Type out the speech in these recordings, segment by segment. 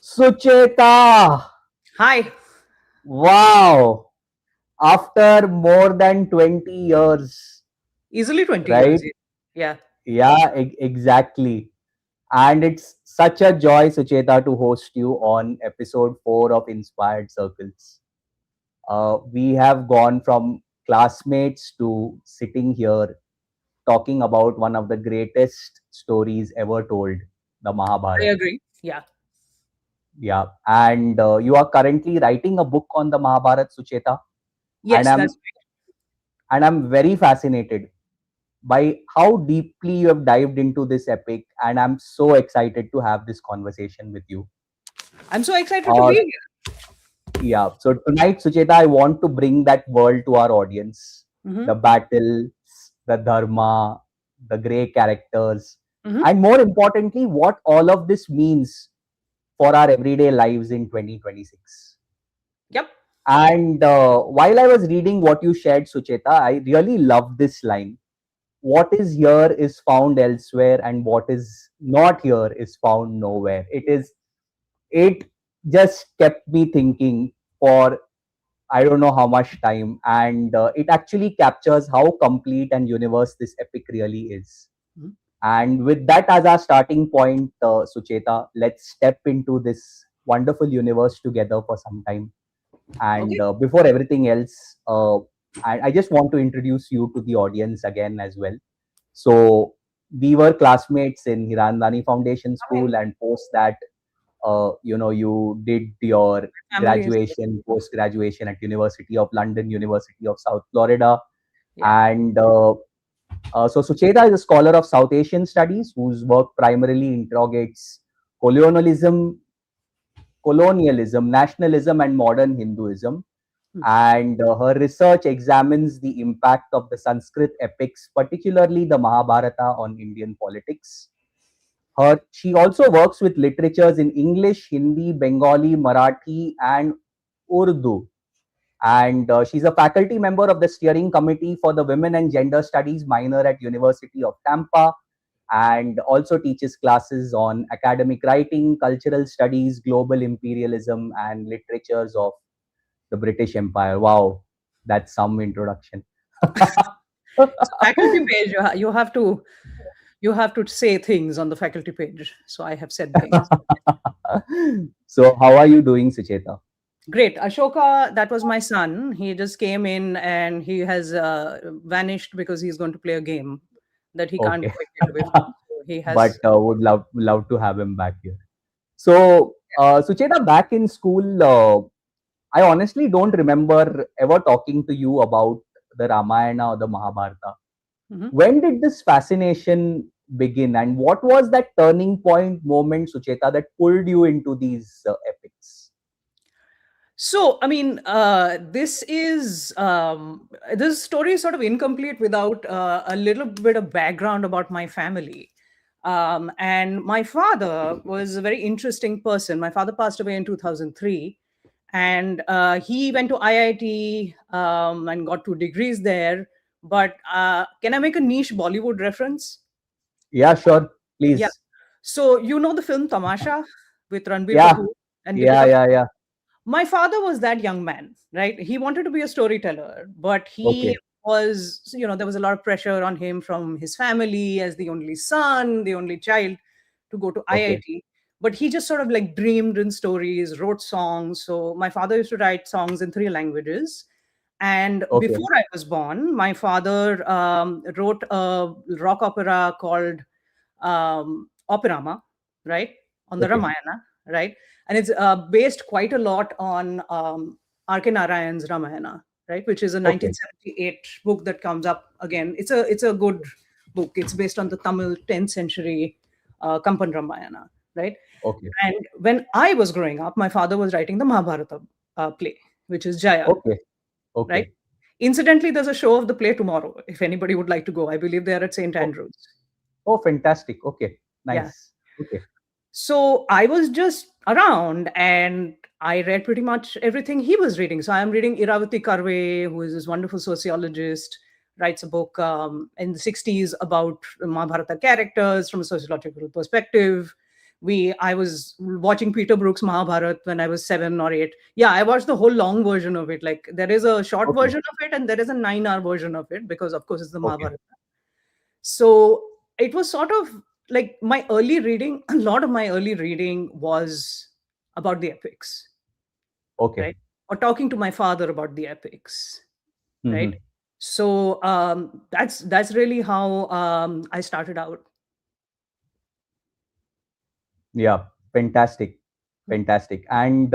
Sucheta! Hi. Wow! After more than 20 years, Easily 20 right? years. Yeah. Yeah, exactly. And it's such a joy, Sucheta, to host you on episode 4 of Inspired Circles. We have gone from classmates to sitting here talking about one of the greatest stories ever told, the I Mahabharata. agree. Yeah. Yeah, and you are currently writing a book on the Mahabharata, Sucheta, and Yes, that's I'm very fascinated by how deeply you have dived into this epic, and I'm so excited to have this conversation with you. right. I'm so excited to Uh, be here. yeah, so tonight, Sucheta, I want to bring that world to our audience, Mm-hmm. the battles, the Dharma, the grey characters, Mm-hmm. and more importantly, what all of this means for our everyday lives in 2026. Yep. And while I was reading what you shared, Sucheta, I really love this line. What is here is found elsewhere, and what is not here is found nowhere. It just kept me thinking for I don't know how much time, and it actually captures how complete and universe this epic really is. Mhm. And with that as our starting point, Sucheta, let's step into this wonderful universe together for some time. And Okay. before everything else, I just want to introduce you to the audience again as well. So we were classmates in Hiranandani Foundation Okay. School, and post that, you did your Family is here. graduation, post graduation at University of London, University of South Florida, Yeah. and so Sucheta is a scholar of South Asian studies whose work primarily interrogates colonialism, nationalism, and modern Hinduism. Hmm. And her research examines the impact of the Sanskrit epics, particularly the Mahabharata, on Indian politics. She also works with literatures in English, Hindi, Bengali, Marathi, and Urdu. And she's a faculty member of the steering committee for the Women and Gender Studies minor at University of Tampa, and also teaches classes on academic writing, cultural studies, global imperialism, and literatures of the British Empire. Wow, that's some introduction. So faculty page, you have to say things on the faculty page. So I have said things. So, how are you doing, Sucheta? Great. Ashoka, that was my son. He just came in and he has vanished because he's going to play a game that he can't Okay, quite get away from. So he but has. would love to have him back here. So, Sucheta, back in school, I honestly don't remember ever talking to you about the Ramayana or the Mahabharata. Mhm. When did this fascination begin, and what was that turning point moment, Sucheta, that pulled you into these epics? So, I mean, this story is sort of incomplete without a little bit of background about my family. And my father was a very interesting person. My father passed away in 2003, and he went to IIT and got 2 degrees there. But can I make a niche Bollywood reference? Yeah, sure, Yeah. please. So, you know the film Tamasha with Ranbir Yeah, Kapoor and yeah, Deepika. yeah, yeah. My father was that young man, right? He wanted to be a storyteller, but he Okay, was, there was a lot of pressure on him from his family as the only son, the only child, to go to okay, IIT. But he just sort of like dreamed in stories, wrote songs. So my father used to write songs in 3 languages. And okay, before I was born, my father wrote a rock opera called Operama, right, on the okay, Ramayana, right? And it's based quite a lot on R.K. Narayan's Ramayana, right, which is a okay, 1978 book that comes up again. It's a good book. It's based on the Tamil 10th century Kampan Ramayana, right? okay, And when I was growing up, my father was writing the Mahabharata play, which is Jaya, okay, right? okay. Incidentally, there's a show of the play tomorrow. If anybody would like to go, I believe they are at St. Oh, Andrews. oh, fantastic. Okay, Yeah. nice. Okay, So I was just around and I read pretty much everything he was reading. So I'm reading Iravati Karve, who is this wonderful sociologist, writes a book in the 60s about Mahabharata characters from a sociological perspective. I was watching Peter Brook's Mahabharata when I was 7 or 8. Yeah, I watched the whole long version of it. Like there is a short Okay. version of it and there is a 9 hour version of it because of course it's the Okay. Mahabharata. So it was sort of like my early reading, a lot of my early reading was about the epics, Okay. right? Or talking to my father about the epics, right? Hmm. So that's really how I started out. Yeah. Fantastic. Fantastic. And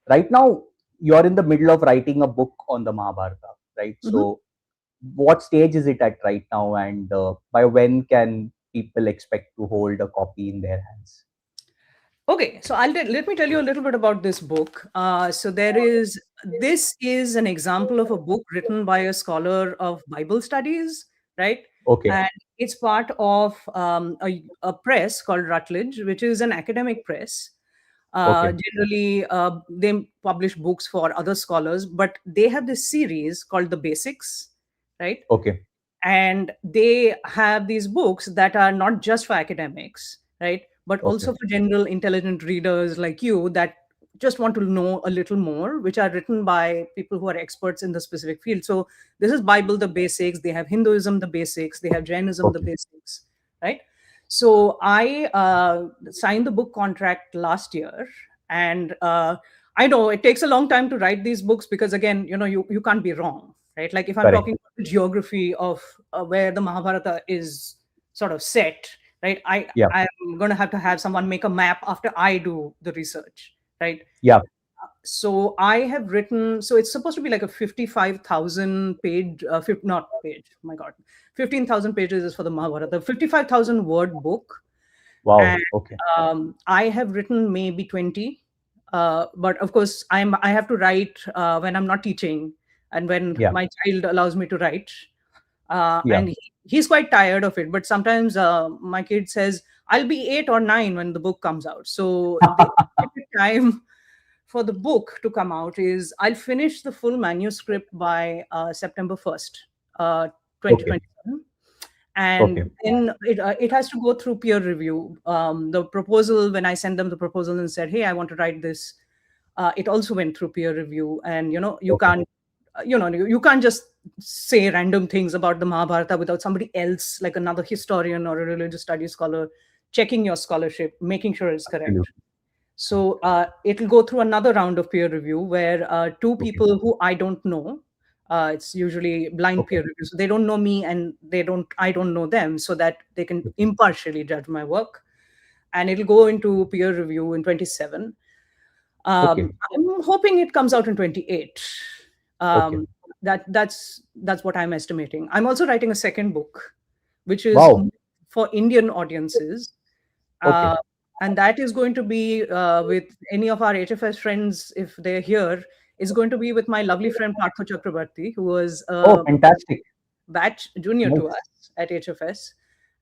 right now, you're in the middle of writing a book on the Mahabharata, right? Mhm. So, what stage is it at right now, and by when can people expect to hold a copy in their hands? Okay, so let me tell you a little bit about this book. So this is an example of a book written by a scholar of Bible studies, right? Okay. And it's part of a press called Rutledge, which is an academic press. Okay. Generally, they publish books for other scholars, but they have this series called The Basics, right? Okay. And they have these books that are not just for academics, right, but Okay. also for general intelligent readers like you that just want to know a little more, which are written by people who are experts in the specific field. So this is Bible the Basics, they have Hinduism the Basics, they have Jainism the Okay. Basics, right? So I signed the book contract last year, and I know it takes a long time to write these books because again, you can't be wrong, right? Like if I'm Correct. talking about the geography of where the Mahabharata is sort of set, right? Yeah. I'm going to have someone make a map after I do the research, right? Yeah. So I have written. So it's supposed to be like a 55,000 page, not page. Oh my God, 15,000 pages is for the Mahabharata. The 55,000 word book, and Wow. Okay. I have written maybe 20. But of course, I have to write when I'm not teaching and when Yeah. my child allows me to write. Yeah. And he's quite tired of it. But sometimes my kid says, "I'll be 8 or 9 when the book comes out." So the estimated time for the book to come out is I'll finish the full manuscript by September 1st, uh, Okay. 2027, and Okay. then it has to go through peer review. The proposal, when I sent them the proposal and said, "Hey, I want to write this," it also went through peer review. And Okay. you can't just say random things about the Mahabharata without somebody else, like another historian or a religious studies scholar, checking your scholarship, making sure it's correct. Absolutely. So it'll go through another round of peer review where two Okay. people who I don't know, it's usually blind Okay. peer review, so they don't know me and I don't know them, so that they can Okay. impartially judge my work. And it'll go into peer review in 27. Okay. I'm hoping it comes out in 28. Okay. Um, that's what I'm estimating. I'm also writing a second book, which is Wow. for Indian audiences, uh, Okay. and that is going to be with any of our HFS friends if they're here. Is going to be with my lovely friend Partho Chakrabarti, who was Oh, a fantastic. batch junior to Nice. us at HFS.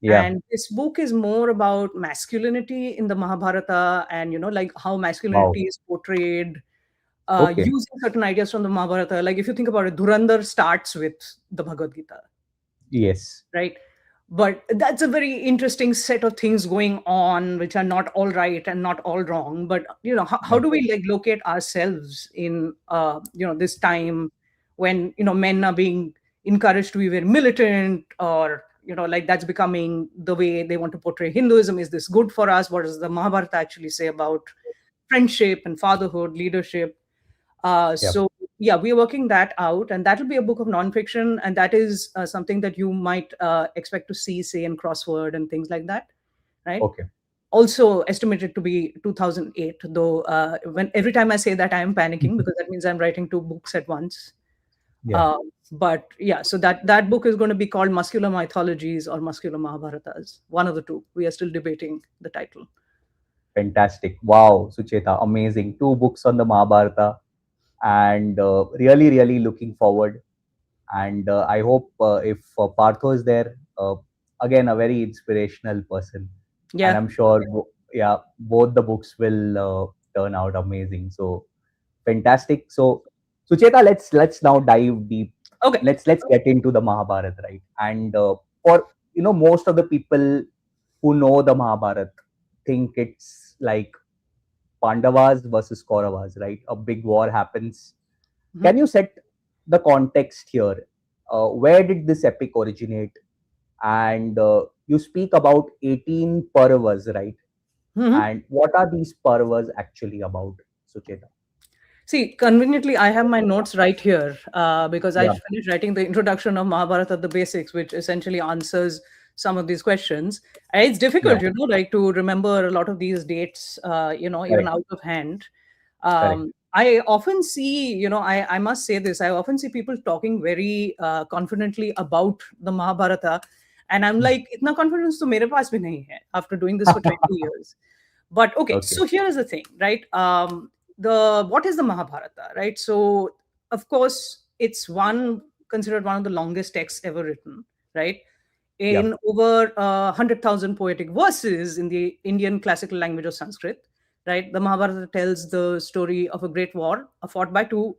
Yeah. And this book is more about masculinity in the Mahabharata, and like how Wow. masculinity is portrayed Okay. using certain ideas from the Mahabharata. Like if you think about it, Dhurandhar starts with the Bhagavad Gita, Yes. right? But that's a very interesting set of things going on, which are not all right and not all wrong. But how Yeah. do we like locate ourselves in this time when men are being encouraged to be very militant, or like that's becoming the way they want to portray Hinduism. Is this good for us? What does the Mahabharata actually say about friendship and fatherhood, leadership? Yeah. So yeah, we're working that out, and that will be a book of nonfiction, and that is something that you might expect to see, say, in Crossword and things like that, right? Okay. Also estimated to be 2008, though. When every time I say that, I am panicking because that means I'm writing two books at once. Yeah. Uh, but yeah, so that book is going to be called Muscular Mythologies or Muscular Mahabharatas, one of the two. We are still debating the title. Fantastic. Wow, Sucheta, amazing. Two books on the Mahabharata, and really, really looking forward. And I hope if Partho is there, again, a very inspirational person. And Yeah. I'm sure, yeah, both the books will turn out amazing. So fantastic. So, Sucheta, let's now dive deep. Okay. Let's get into the Mahabharata, right? And for most of the people who know the Mahabharata, think it's like Pandavas versus Kauravas, right? A big war happens. Can you set the context here? Where did this epic originate? And you speak about 18 Pauravas, right? Mhm. And what are these Pauravas actually about, Sucheta? See, conveniently, I have my notes right here because I Yeah, finished writing the introduction of Mahabharata, the basics, which essentially answers some of these questions. And it's yeah, difficult, like to remember a lot of these dates, even correct, out of hand. correct. I often see, I must say this, I often see people talking very confidently about the Mahabharata. And I'm like, itna confidence to mere paas bhi nahi hai after doing this for 20 years. But okay, Okay, so here's the thing, right? The what is the Mahabharata, right? So of course it's one considered one of the longest texts ever written, right? yeah, In over 100,000 poetic verses in the Indian classical language of Sanskrit, right? The Mahabharata tells the story of a great war fought by two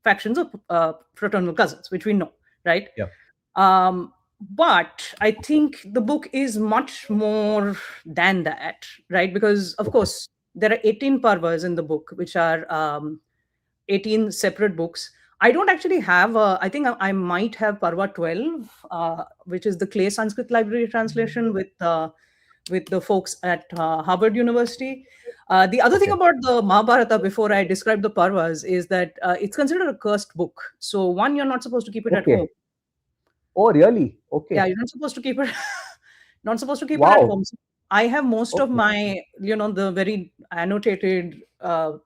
factions of fraternal cousins, which we know, right? yeah, But I think the book is much more than that, right? Because, of okay, course, there are 18 parvas in the book, which are 18 separate books. I don't actually have, I think I might have Parva 12, which is the Clay Sanskrit Library translation with the folks at Harvard University. The other thing okay, about the Mahabharata, before I describe the Parvas, is that it's considered a cursed book. So, one, you're not supposed to keep it at home. okay. Oh, really? Yeah, Okay. you're not supposed to keep it, not supposed to keep it at Wow. home. So I have most of Okay, my, the very annotated,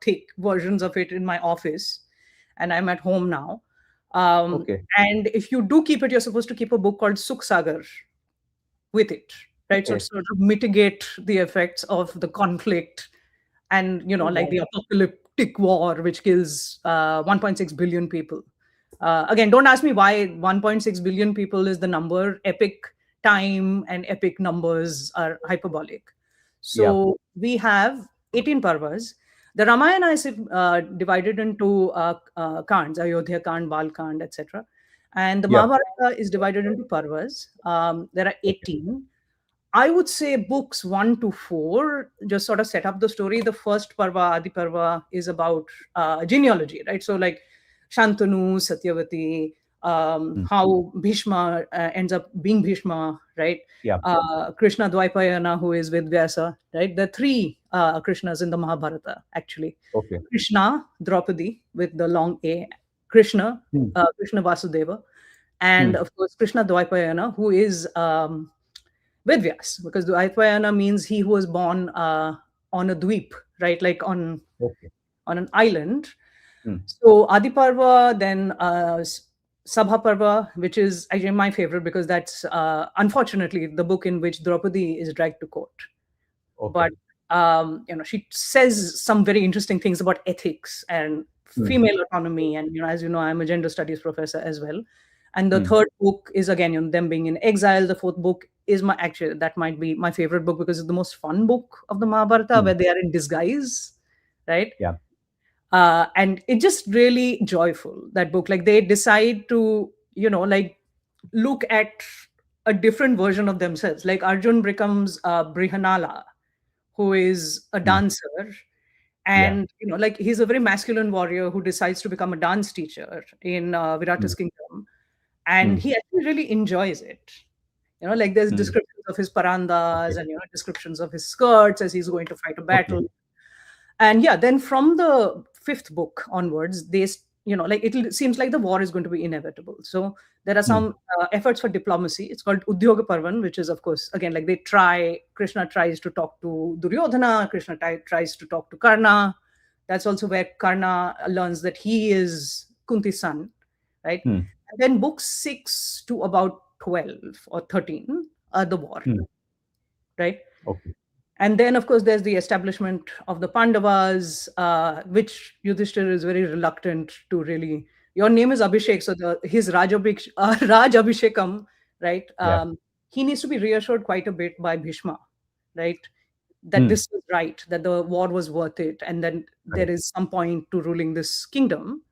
thick versions of it in my office, and I'm at home now. okay, And if you do keep it, you're supposed to keep a book called Sukh Sagar with it, right? So to okay. sort of mitigate the effects of the conflict and, Oh, like wow. the apocalyptic war, which kills 1.6 billion people. Again, don't ask me why 1.6 billion people is the number. Epic time and epic numbers are hyperbolic. Yeah, So we have 18 parvas. The Ramayana is divided into kands, Ayodhya Kand, Bal Kand, etc. And the yeah. Mahabharata is divided into parvas. There are Okay, 18. I would say books 1 to 4 just sort of set up the story. The first Parva, Adi Parva, is about genealogy, right? So, like Shantanu, Satyavati, mm, how Bhishma ends up being Bhishma, right? yeah, Krishna Dvaipayana, who is with Vyasa, right? There are three Krishnas in the Mahabharata, actually. okay. Krishna, Draupadi, with the long A, Krishna, Mm, Krishna Vasudeva, and mm, of course, Krishna Dvaipayana, who is Vedyas, because Dvaipayana means he who was born on a dweep, right? Like okay. on an island. Mm, So Adi Parva, then Sabha Parva, which is actually my favorite because that's unfortunately the book in which Draupadi is dragged to court. okay. But she says some very interesting things about ethics and Mm, female autonomy, and as you know, I'm a gender studies professor as well. And the mm, third book is again, them being in exile. The fourth book is my actually that might be my favorite book because it's the most fun book of the Mahabharata, mm, where they are in disguise, right? yeah. And it's just really joyful, that book. Like they decide to like look at a different version of themselves. Like Arjun becomes Brihanala, who is a Mm, dancer, yeah. and like he's a very masculine warrior who decides to become a dance teacher in Mm, Virata's kingdom, and mm, he actually really enjoys it. Like there's mm, descriptions of his okay, parandas and descriptions of his skirts as he's going to fight a okay. battle. And yeah, then from the fifth book onwards, like it seems like the war is going to be inevitable. So there are Mm, some efforts for diplomacy. It's called Udyoga Parvan, which is, of course, again, like Krishna tries to talk to Duryodhana, Krishna tries to talk to Karna. That's also where Karna learns that he is Kunti's son, right? mm, And then books 6 to about 12 or 13 are the war, mm, right? okay. And then, of course, there's the establishment of the Pandavas, which Yudhishthir is very reluctant to really. Your name is Abhishek, so his Raj Abhishekam, right? Yeah. He needs to be reassured quite a bit by Bhishma, right? That Mm, this was right, that the war was worth it, and then there correct. is some point to ruling this kingdom.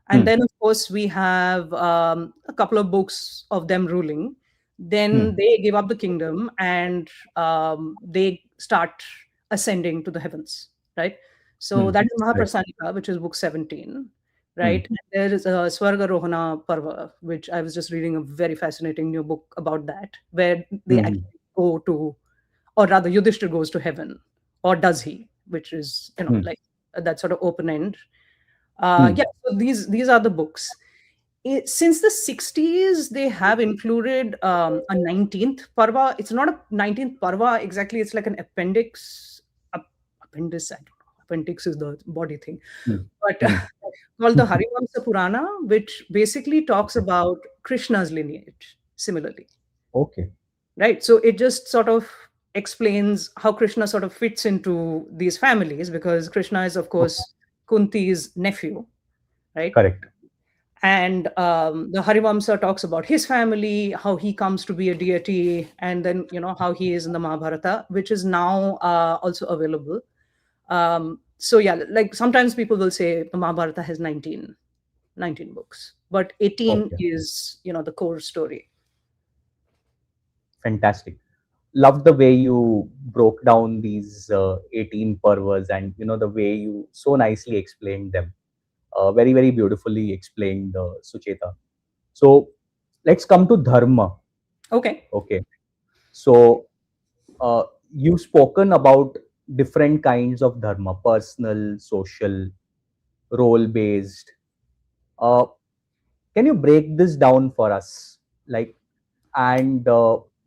And Mm, then, of course, we have a couple of books of them ruling. Then mm, they give up the kingdom and they start ascending to the heavens, right? So Hmm. that is Correct. Mahaprasanika, which is book 17, Hmm. right? And there is a Swargarohana Parva, which I was just reading a very fascinating new book about that, where they Hmm. actually go to, or rather, Yudhishthir goes to heaven, or does he? Which is, Hmm. like that sort of open end. Hmm. Yeah, so these are the books. Since the 60s, they have included a 19th parva. It's not a 19th parva exactly, it's like an appendix. Appendix, I don't know. Appendix is the body thing. Hmm. But Hmm. called the Harivamsa Purana, which basically talks Okay. about Krishna's lineage, similarly. Okay. Right? So it just sort of explains how Krishna sort of fits into these families, because Krishna is, of Okay. course, Kunti's nephew, right? Correct. And the Harivamsa talks about his family, how he comes to be a deity, and then how he is in the Mahabharata, which is now also available. So yeah, like sometimes people will say the Mahabharata has 19 books, but 18 Okay. is the core story. Fantastic. Love the way you broke down these 18 parvas, and the way you so nicely explained them. Very, very beautifully explained, Sucheta. So let's come to dharma. Okay. Okay. So uh, you've spoken about different kinds of dharma: personal, social, role based. Uh, can you break this down for us? Like, and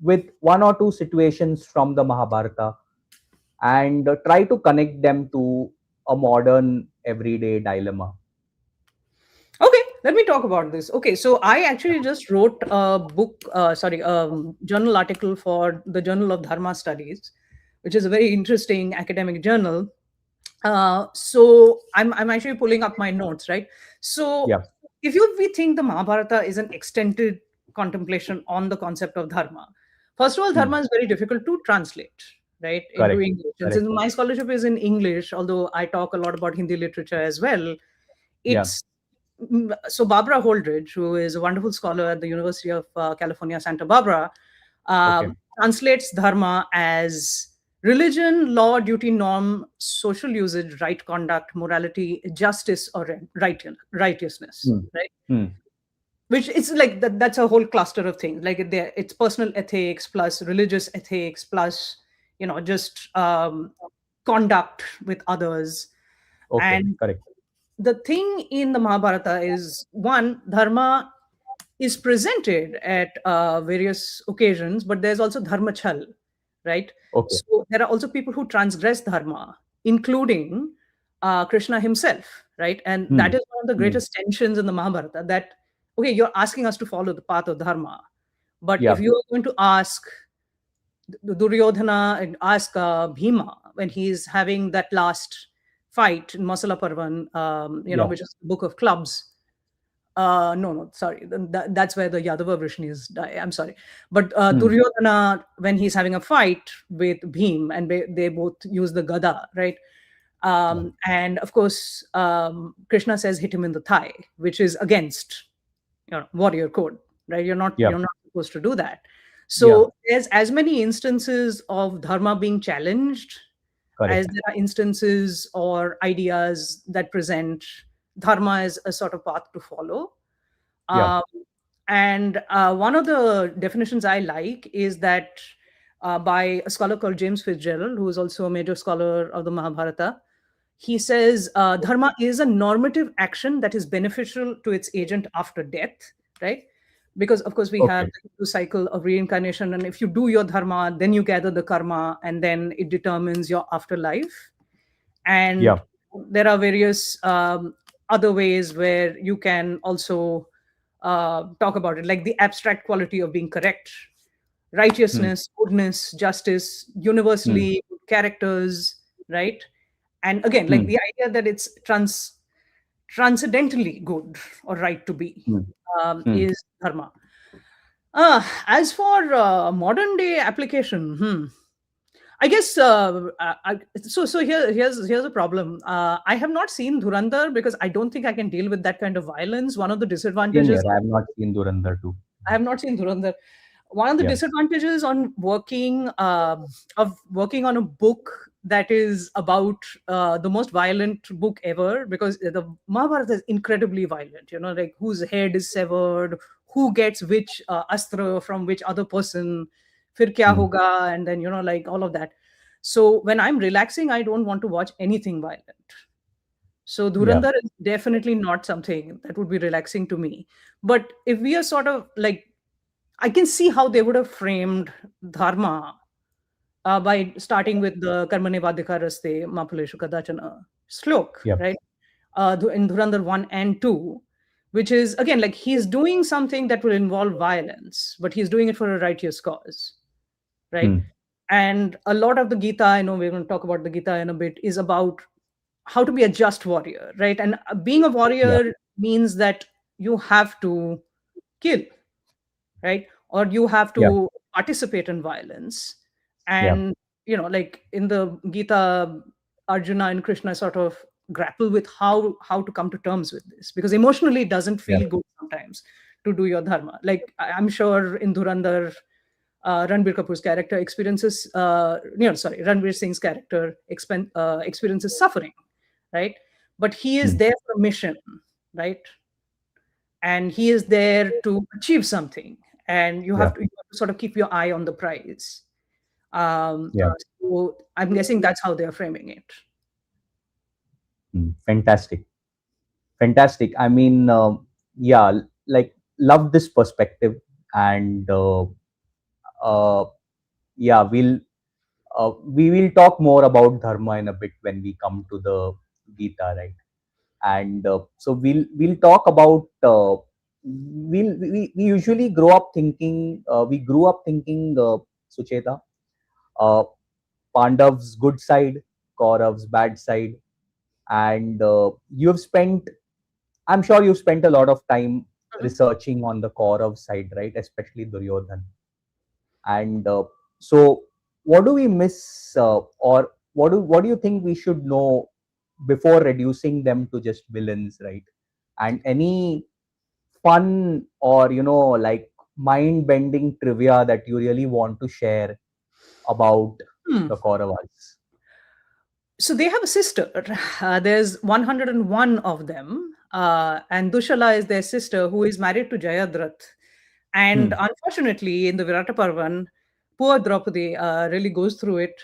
with one or two situations from the Mahabharata, and try to connect them to a modern everyday dilemma. Okay, let me talk about this. Okay, so I actually just wrote a book, journal article for the Journal of Dharma Studies, which is a very interesting academic journal. So I'm actually pulling up my notes, right? So Yeah, if we think the Mahabharata is an extended contemplation on the concept of dharma, first of all, hmm. dharma is very difficult to translate, right, into Correct, English. And correct. since my scholarship is in English, although I talk a lot about Hindi literature as well, Yeah, it's so Barbara Holdridge, who is a wonderful scholar at the University of California, Santa Barbara, okay. translates dharma as religion, law, duty, norm, social usage, right conduct, morality, justice, or righteousness, Hmm. right? Hmm. Which it's like that's a whole cluster of things. Like it's personal ethics plus religious ethics plus just conduct with others. Okay, And correct. the thing in the Mahabharata is, one, dharma is presented at various occasions, but there's also dharma chal, right? Okay. So there are also people who transgress dharma, including Krishna himself, right? And that Hmm. is one of the Hmm. greatest tensions in the Mahabharata, that, okay, you're asking us to follow the path of dharma, but if Yeah, you are going to ask Duryodhana and ask Bhima when he's having that last fight in Masala Parvan, yeah. which is the book of clubs. No, sorry. That's where the Yadava Vrishnis die. I'm sorry. But Hmm. Duryodhana, when he's having a fight with Bhim, and they both use the Gada, right? Yeah, And of course, Krishna says, hit him in the thigh, which is against warrior code, right? yeah, You're not supposed to do that. yeah. So there's as many instances of dharma being challenged as Correct. there are instances or ideas that present dharma as a sort of path to follow. Yeah. um, and one of the definitions I like is that by a scholar called James Fitzgerald, who is also a major scholar of the Mahabharata. He says dharma is a normative action that is beneficial to its agent after death, right? Because of course we have Okay. the Hindu cycle of reincarnation, and if you do your dharma, then you gather the karma, and then it determines your afterlife. And Yeah. there are various other ways where you can also talk about it, like the abstract quality of being correct, Hmm. righteousness, goodness, justice, Hmm. universally good characters, right? And again, like Hmm. the idea that it's transcendently good or right to be, Hmm. Hmm. is dharma. As for modern day application, I guess here's a problem. I have not seen Dhurandhar because I don't think I can deal with that kind of violence. One of the Same disadvantages, here. I have not seen Durandar too. I have not seen Dhurandhar. one of the Yeah. disadvantages on working on a book that is about the most violent book ever, because the Mahabharata is incredibly violent. You know, like whose head is severed, who gets which astra from which other person, fir kya Hmm. hoga, and then like all of that. So when I'm relaxing, I don't want to watch anything violent. So Yeah. Dhurandhar is definitely not something that would be relaxing to me. But if we are sort of like, I can see how they would have framed Dharma by starting with the Karmane Vadhika Raste Mapuleshu Kadachana slok, Yeah. right? In Dhurandhar 1 and 2, which is again like he's doing something that will involve violence, but he's doing it for a righteous cause, right? Hmm. And a lot of the Gita, I know we're going to talk about the Gita in a bit, is about how to be a just warrior, right? And being a Yeah. warrior means that you have to kill, right? Or you have Yeah. to participate in violence. Yeah. And like in the Gita, Arjuna and Krishna sort of grapple with how to come to terms with this, because emotionally it doesn't Yeah. feel good sometimes to do your dharma. Like I'm sure in Dhurandhar, Ranbir Kapoor's character experiences, sorry, Ranbir Singh's character experiences suffering, right? But he is Hmm. there for a mission, right? And he is there to achieve something, and Yeah. you have to sort of keep your eye on the prize. Um, Yeah. so I'm guessing that's how they're framing it. Hmm. Fantastic. Fantastic. I mean, yeah, like love this perspective, and uh, yeah, we will talk more about dharma in a bit when we come to the Gita, right? And so we'll talk about we usually we grew up thinking Sucheta, uh, Pandav's good side, Kaurav's bad side, and I'm sure you've spent a lot of time Mhm. researching on the Kaurav side, right? Especially Duryodhana. And so, what do we miss, or what do you think we should know before reducing them to just villains, right? And any fun or like mind bending trivia that you really want to share about Hmm. the Kauravas? So they have a sister. There's 101 of them, and Dushala is their sister, who is married to Jayadrath. And Hmm. unfortunately, in the Virata Parvan, poor Draupadi really goes through it.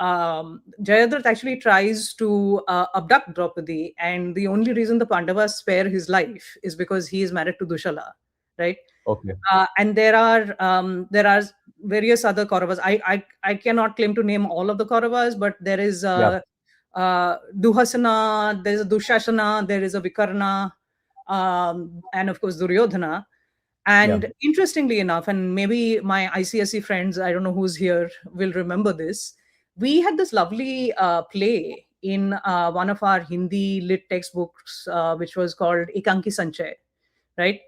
Jayadrath actually tries to abduct Draupadi, and the only reason the Pandavas spare his life is because he is married to Dushala, right? Okay. And there are various other Kauravas. I cannot claim to name all of the Kauravas, but there is Yeah. Duhasana, there is a Dushasana, there is a Vikarna, and of course Duryodhana. Yeah. And interestingly enough, and maybe my ICSE friends, I don't know who's here, will remember this. We had this lovely play in one of our Hindi lit textbooks, which was called Ekanki Sanchay, right?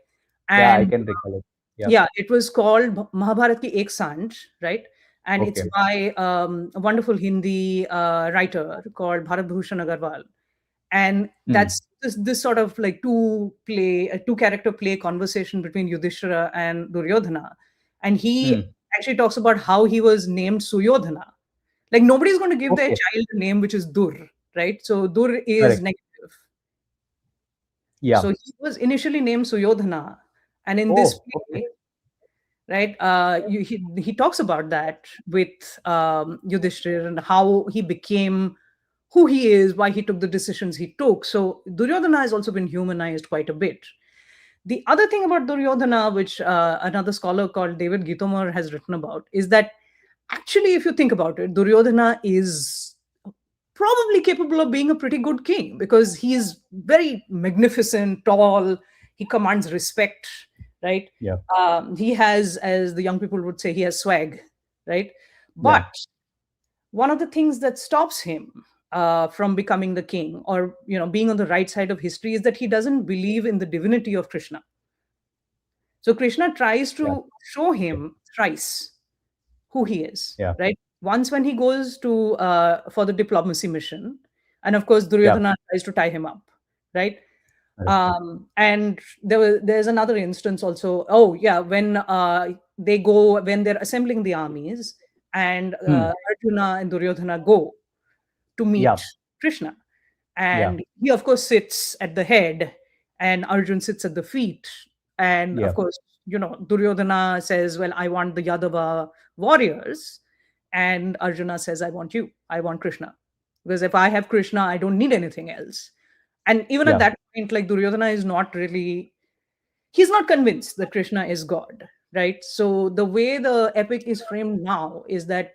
Yeah. I And can recall it. Yeah. yeah, it was called Mahabharat Ki Ek Sant, right? And it's Okay. by a wonderful Hindi writer called Bharat Bhushan Agarwal. And Hmm. that's this sort of like a two character play conversation between Yudhishthira and Duryodhana. And he Hmm. actually talks about how he was named Suyodhana. Like nobody's going to give their Okay. child a name which is Dur, right? So Dur is Correct. negative. Yeah. So he was initially named Suyodhana. And in this Oh. Okay. play, right, he talks about that with Yudhishthir and how he became who he is, why he took the decisions he took. So Duryodhana has also been humanized quite a bit. The other thing about Duryodhana, which another scholar called David Gitomar has written about, is that actually, if you think about it, Duryodhana is probably capable of being a pretty good king because he's very magnificent, tall, he commands respect, right? Yeah. He has, as the young people would say, he has swag, right? Yeah. But one of the things that stops him from becoming the king or being on the right side of history is that he doesn't believe in the divinity of Krishna. So Krishna tries Yeah. to show Okay. him thrice who he is, Yeah. right? Once when he goes to for the diplomacy mission, and of course Yeah. Duryodhana tries to tie him up, right? Correct. And there's another instance also. Oh yeah, when when they're assembling the armies, and Hmm. Arjuna and Duryodhana go to meet Yeah. Krishna. Yeah. And he, of course, sits at the head, and Arjun sits at the feet. And of Yeah. course, Duryodhana says, well, I want the Yadava warriors. And Arjuna says, I want you. I want Krishna. Because if I have Krishna, I don't need anything else. And even at Yeah. that point, like Duryodhana is not really, he's not convinced that Krishna is God, right? So the way the epic is framed now is that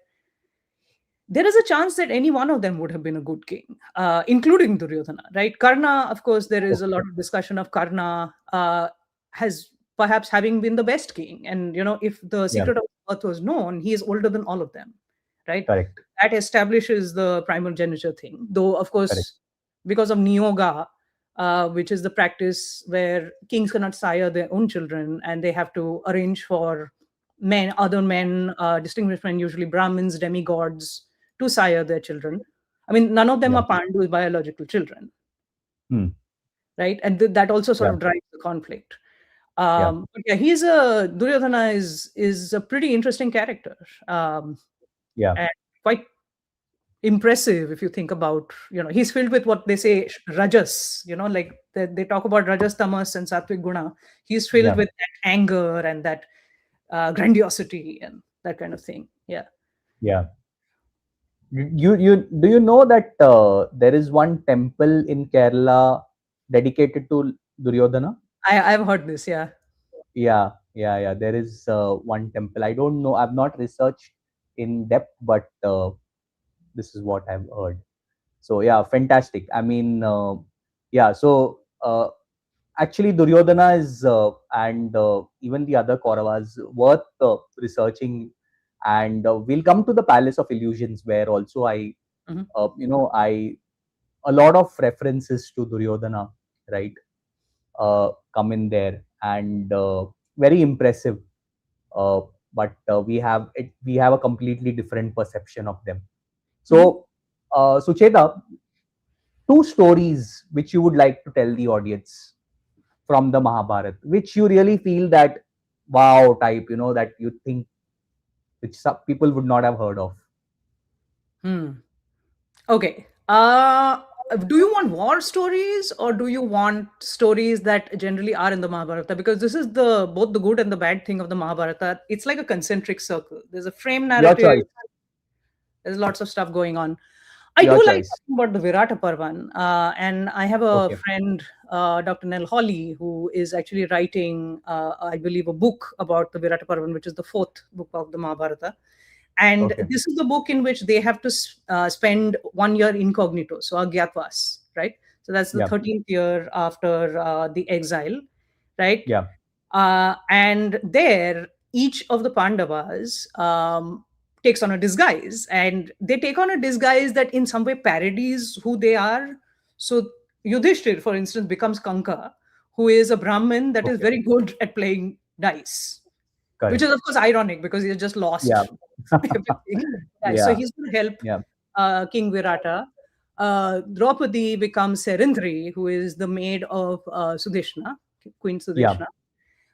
there is a chance that any one of them would have been a good king, including Duryodhana, right? Karna, of course, there is a lot Okay. of discussion of Karna has perhaps having been the best king. And, if the Yeah. secret of birth was known, he is older than all of them, right? Correct. That establishes the primogeniture thing. Though, of Correct. course, because of Niyoga, which is the practice where kings cannot sire their own children and they have to arrange for other men, distinguished men, usually Brahmins, demigods, to sire their children. I mean, none of them Yeah. are Pandu's biological children, Hmm. right? And that also sort Yeah. of drives the conflict. Yeah. But yeah, Duryodhana is a pretty interesting character, Yeah. and quite impressive if you think about, he's filled with what they say rajas, like they talk about rajas, tamas, and sattvic guna. He's filled Yeah. with that anger and that grandiosity and that kind of thing. Yeah, Yeah. You do you know that there is one temple in Kerala dedicated to Duryodhana? I've heard this. Yeah. Yeah, yeah, yeah. There is one temple. I don't know. I've not researched in depth, but this is what I've heard. So yeah, fantastic. I mean, yeah. So actually, Duryodhana is and even the other Kauravas worth researching. And we'll come to the Palace of Illusions, where also Mhm. I a lot of references to Duryodhana, right, come in there, and very impressive. Uh, but we have a completely different perception of them. Mhm. So, Sucheta, two stories which you would like to tell the audience from the Mahabharata, which you really feel that wow type, that you think which some people would not have heard of. Hmm. Okay. Do you want war stories or do you want stories that generally are in the Mahabharata? Because this is the both the good and the bad thing of the Mahabharata. It's like a concentric circle. There's a frame Your narrative. choice. There's lots of stuff going on. I do Your like choice. talking about the Virata Parvan, and I have a Okay. friend, Dr. Nell Hawley, who is actually writing, I believe, a book about the Virata Parvan, which is the fourth book of the Mahabharata. And Okay. this is the book in which they have to spend 1 year incognito, so agyatwas, right? So that's the Yeah. 13th year after the exile, right? Yeah. And there, each of the Pandavas takes on a disguise, and they take on a disguise that in some way parodies who they are. So Yudhishthir, for instance, becomes Kanka, who is a Brahmin that is Okay. very good at playing dice, which is Correct. of course ironic because he just Yeah. lost everything. Yeah, so Yeah. he's going to help Yeah. King Virata. Draupadi becomes Serindri, who is the maid of Sudeshna, Queen Yeah. Sudeshna.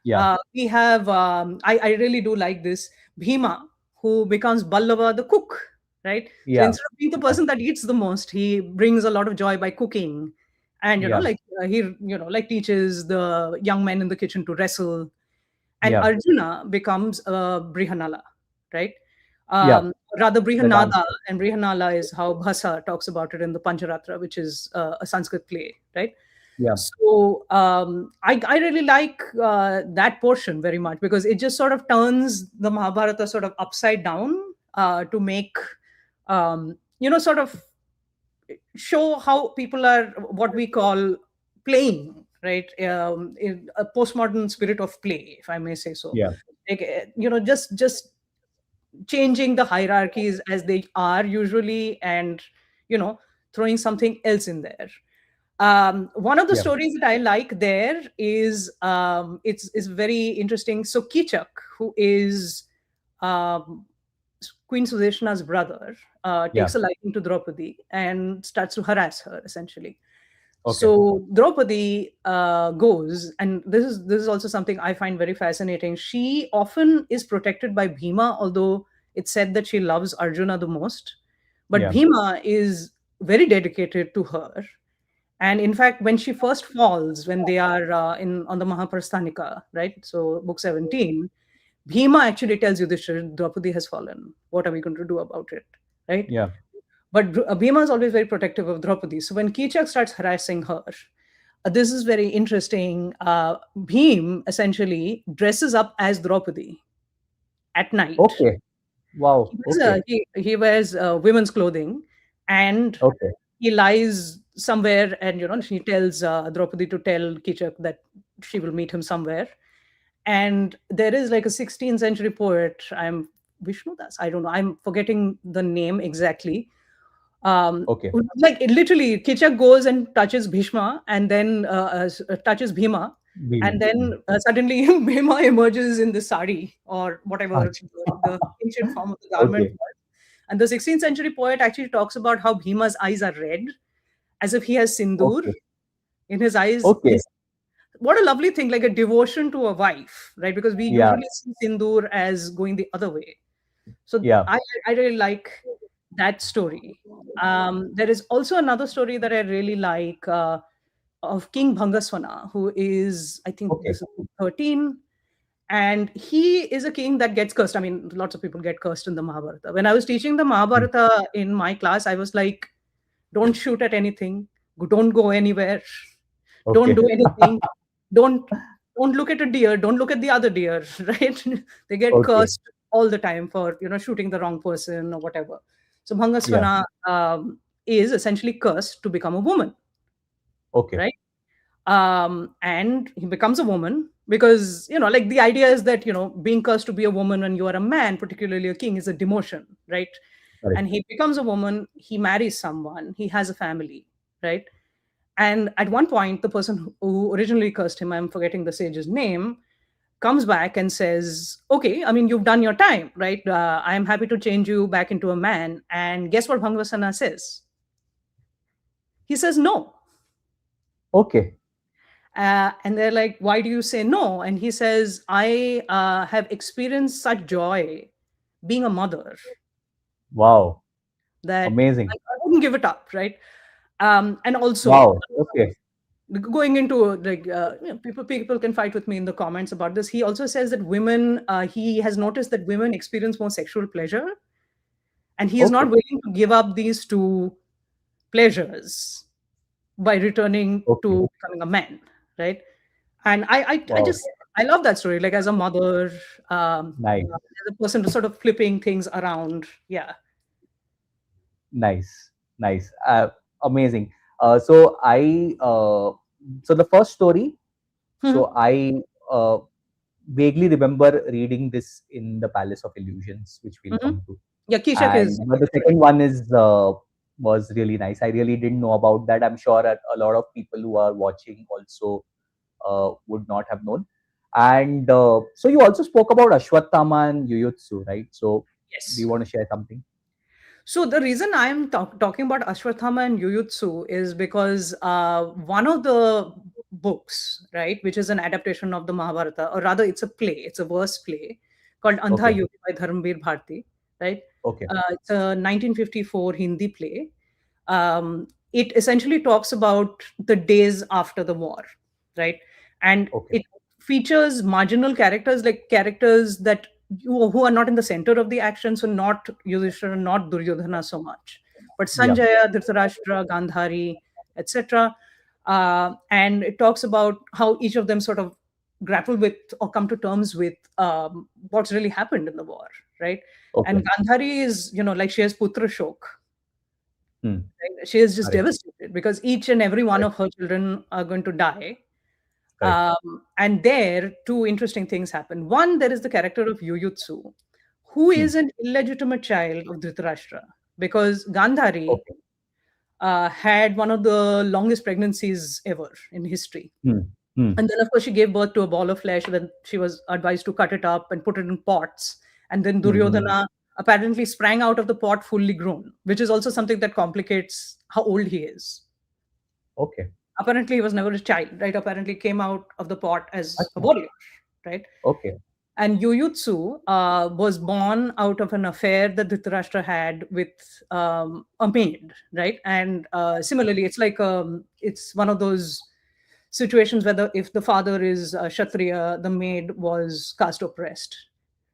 Yeah. We have, I really do like this, Bhima, who becomes Ballava the cook, right? So Yeah. instead of being the Yeah. person that eats the most, he brings a lot of joy by cooking. And, Yeah. like teaches the young men in the kitchen to wrestle. And Yeah. Arjuna becomes Brihanala, right? Yeah. Rather The Brihanada, dancer. and Brihanala is how Bhasa talks about it in the Pancharatra, which is a Sanskrit play, right? Yeah. So I really like that portion very much because it just sort of turns the Mahabharata sort of upside down to make, sort of show how people are what we call playing, right? In a postmodern spirit of play, if I may say so. Yeah. Like, just changing the hierarchies as they are usually, and you know throwing something else in there. One of the Yeah. stories that I like there is it's very interesting. So Kichak, who is um, Queen Sudeshna's brother, Yeah. takes a liking to Draupadi and starts to harass her essentially. Okay. So Draupadi goes, and this is also something I find very fascinating. She often is protected by Bhima, although it's said that she loves Arjuna the most. But Yeah. Bhima is very dedicated to her. And in fact, when she first falls, when they are in on the Mahaprasthanika, right? So book 17, Bhima actually tells Yudhishthira, Draupadi has fallen. What are we going to do about it? Right? Yeah. But Bhima is always very protective of Draupadi. So when Kichak starts harassing her, this is very interesting. Bhim essentially dresses up as Draupadi at night. Okay. Wow. Okay. He wears women's clothing, and Okay. he lies somewhere, and she tells Draupadi to tell Kichak that she will meet him somewhere. And there is like a 16th century poet. I'm Vishnu Das. I don't know. I'm forgetting the name exactly. Okay. Like literally, Kichak goes and touches Bhishma, and then touches Bhima, and Beam. then suddenly Bhima emerges in the sari or whatever Ach. the ancient form of the garment Okay. was. And the 16th century poet actually talks about how Bhima's eyes are red, as if he has sindoor Okay. in his eyes. Okay. What a lovely thing, like a devotion to a wife, right? Because we Yeah. usually see sindoor as going the other way. So Yeah. I really like that story. There is also another story that I really like of King Bhangaswana, who is, I think Okay. this is 13, and he is a king that gets cursed. I mean, lots of people get cursed in the Mahabharata. When I was teaching the Hmm. Mahabharata in my class, I was like, don't shoot at anything, don't go anywhere, don't Okay. do anything, don't don't look at a deer, don't look at the other deer, right? They get Okay. cursed all the time for shooting the wrong person or whatever. So Yeah. Bhangasvana is essentially cursed to become a woman, Okay. right? And he becomes a woman because like the idea is that being cursed to be a woman when you are a man, particularly a king, is a demotion, right? Correct. And he becomes a woman, he marries someone, he has a family, right? And at one point, the person who originally cursed him, I'm forgetting the sage's name, comes back and says, okay, I mean, you've done your time, right? I'm happy to change you back into a man. And guess what Bhangavasana says? He says no. Okay. And they're like, why do you say no? And he says, I have experienced such joy being a mother Wow. that Amazing. I wouldn't give it up, right? And also, Wow. Okay. going into like people can fight with me in the comments about this. He also says that women, he has noticed that women experience more sexual pleasure, and he is not Okay. willing to give up these two pleasures by returning Okay. to becoming a man, right? And I Wow. just I love that story, like as a mother, Nice. as a person sort of flipping things around. Yeah. Nice. Nice. Amazing. So the first story. So Mhm, I vaguely remember reading this in the Palace of Illusions, which we'll mhm. come to. Yeah, Kishak is And but the second one is was really nice. I really didn't know about that. I'm sure that a lot of people who are watching also would not have known. And so you also spoke about Ashwatthama and Jujutsu, right? So do yes. you want to share something? So the reason I'm talking about Ashwathama and Jujutsu is because one of the books, right, which is an adaptation of the Mahabharata, or rather, it's a play, it's a verse play called Andha Okay. Yugi by Dharmveer Bharti, right? Okay. It's a 1954 Hindi play. It essentially talks about the days after the war, right? And Okay. it features marginal characters, like characters that who are not in the center of the action, so not Yudhishthira, not Duryodhana so much, but Yeah. Sanjaya, Dhritarashtra, Gandhari, etc. And it talks about how each of them sort of grapple with or come to terms with what's really happened in the war, right? Okay. And Gandhari is, like she has Putra Shok, Hmm. right? She is just Correct. devastated because each and every one Correct. of her children are going to die. Correct. And there, two interesting things happen. One, there is the character of Yuyutsu, who Hmm. is an illegitimate child of Dhritarashtra, because Gandhari Okay. had one of the longest pregnancies ever in history. Hmm. Hmm. And then, of course, she gave birth to a ball of flesh. Then she was advised to cut it up and put it in pots. And then Hmm. Hmm. Duryodhana apparently sprang out of the pot fully grown, which is also something that complicates how old he is. Okay. Apparently, he was never a child, right? Apparently, came out of the pot as a Acha. warrior, right? Okay. And Yuyutsu was born out of an affair that Dhritarashtra had with a maid, right? And similarly, it's like it's one of those situations where if the father is Kshatriya, the maid was caste oppressed.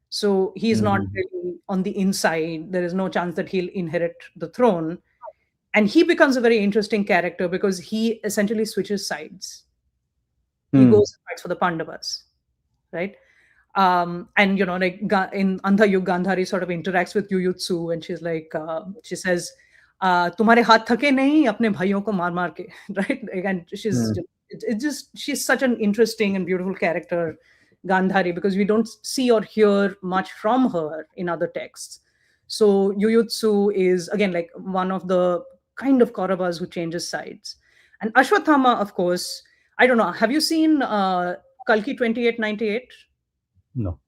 So he's not Mm-hmm. really on the inside. There is no chance that he'll inherit the throne. And he becomes a very interesting character because he essentially switches sides. He Hmm. goes and fights for the Pandavas, right? And like in Andha Yug, Gandhari sort of interacts with Yuyutsu, and she's like, she says, "Tumhare haath thake nahi apne bhaiyon ko maar maar ke," right? And Hmm. it's just she's such an interesting and beautiful character, Gandhari, because we don't see or hear much from her in other texts. So Yuyutsu is again like one of the kind of Kauravas who changes sides, and Ashwathama, of course. I don't know. Have you seen Kalki 2898? No.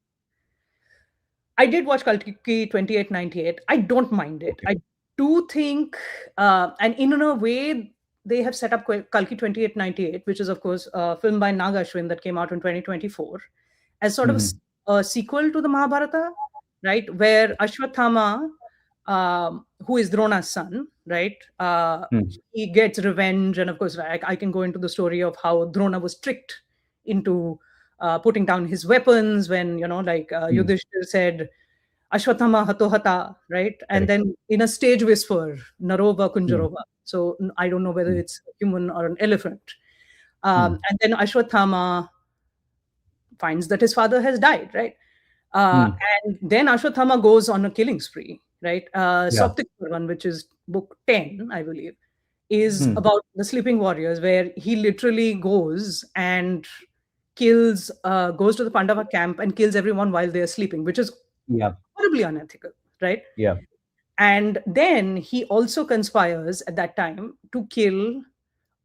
I did watch Kalki 2898. I don't mind it. Okay. I do think, and in a way, they have set up Kalki 2898, which is, of course, a film by Nag Ashwin that came out in 2024, as sort of Mm-hmm. a sequel to the Mahabharata, right? Where Ashwathama, who is Drona's son, right? Hmm. He gets revenge. And of course, I can go into the story of how Drona was tricked into putting down his weapons when, like Hmm. Yudhishthir said, Ashwathama hatohata, right? And Correct. then in a stage whisper, Narova Hmm. Kunjarova. So I don't know whether Hmm. it's a human or an elephant. Hmm. And then Ashwathama finds that his father has died, right? Uh, Hmm. and then Ashwathama goes on a killing spree, right? Yeah. Soptik Purvan, which is book 10, I believe, is Hmm. about the sleeping warriors, where he literally goes and kills, goes to the Pandava camp and kills everyone while they're sleeping, which is Yeah. horribly unethical, right? Yeah. And then he also conspires at that time to kill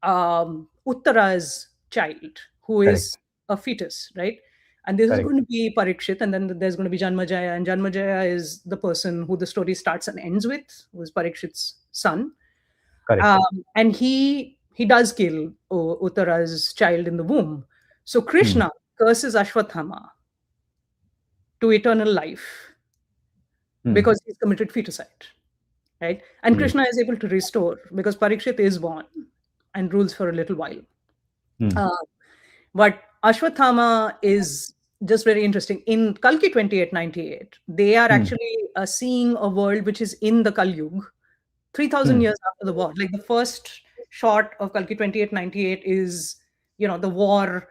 Uttara's child, who Correct. is a fetus, right? And this is Correct. going to be Parikshit, and then there's going to be Janmajaya, and Janmajaya is the person who the story starts and ends with, who is Parikshit's son. Correct. And he does kill Uttara's child in the womb. So Hmm. Krishna curses Ashwathama to eternal life Hmm. because he's committed feticide, right? And Hmm. Krishna is able to restore because Parikshit is born and rules for a little while. Hmm. Uh, but Ashwathama is just very interesting. In Kalki 2898, they are Hmm. actually seeing a world which is in the Kali Yuga, 3,000 Hmm. years after the war. Like the first shot of Kalki 2898 is, the war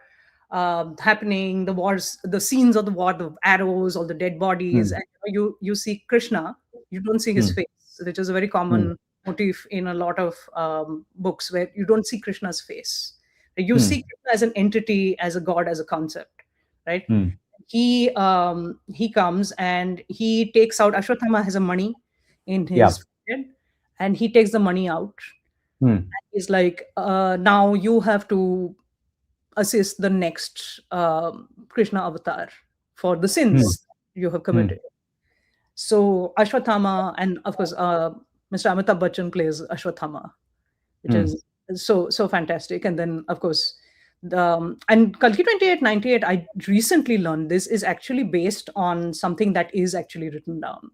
happening, the wars, the scenes of the war, the arrows, all the dead bodies, Hmm. and you see Krishna, you don't see his Hmm. face, which is a very Hmm. common motif in a lot of books where you don't see Krishna's face. You Hmm. see Krishna as an entity, as a god, as a concept, right? Hmm. He comes and he takes out Ashwathama has a money in Yeah. his pocket, and he takes the money out. Hmm. He's like, now you have to assist the next Krishna avatar for the Hmm. sins you have Hmm. committed. So Ashwathama, and of course, Mr. Amitabh Bachchan plays Ashwathama, which Hmm. is so fantastic. And then, of course, and Kalki 2898, I recently learned this is actually based on something that is actually written down.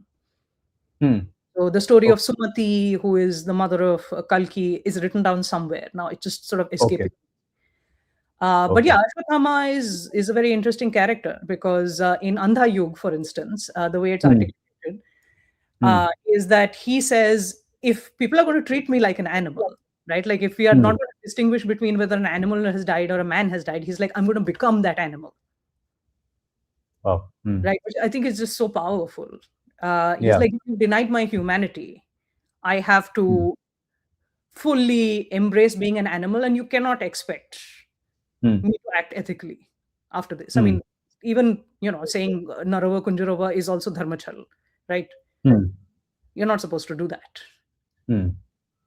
Hmm. So the story of Okay. Sumati, who is the mother of Kalki, is written down somewhere. Now it's just sort of Okay. escaping. But Okay. yeah, Ashwathama is a very interesting character because in Andha Yug, for instance, the way it's Hmm. articulated Hmm. is that he says, if people are going to treat me like an animal, right? Like if we are Hmm. not going to distinguish between whether an animal has died or a man has died, he's like, I'm going to become that animal, Wow. Hmm. right? Which I think is just so powerful. He's Yeah. like, if you denied my humanity, I have Hmm. to fully embrace being an animal, and you cannot expect Hmm. me to act ethically after this. I Hmm. mean, even saying Narava Kunjarova is also dharmachal, right? Hmm. You're not supposed to do that, Hmm.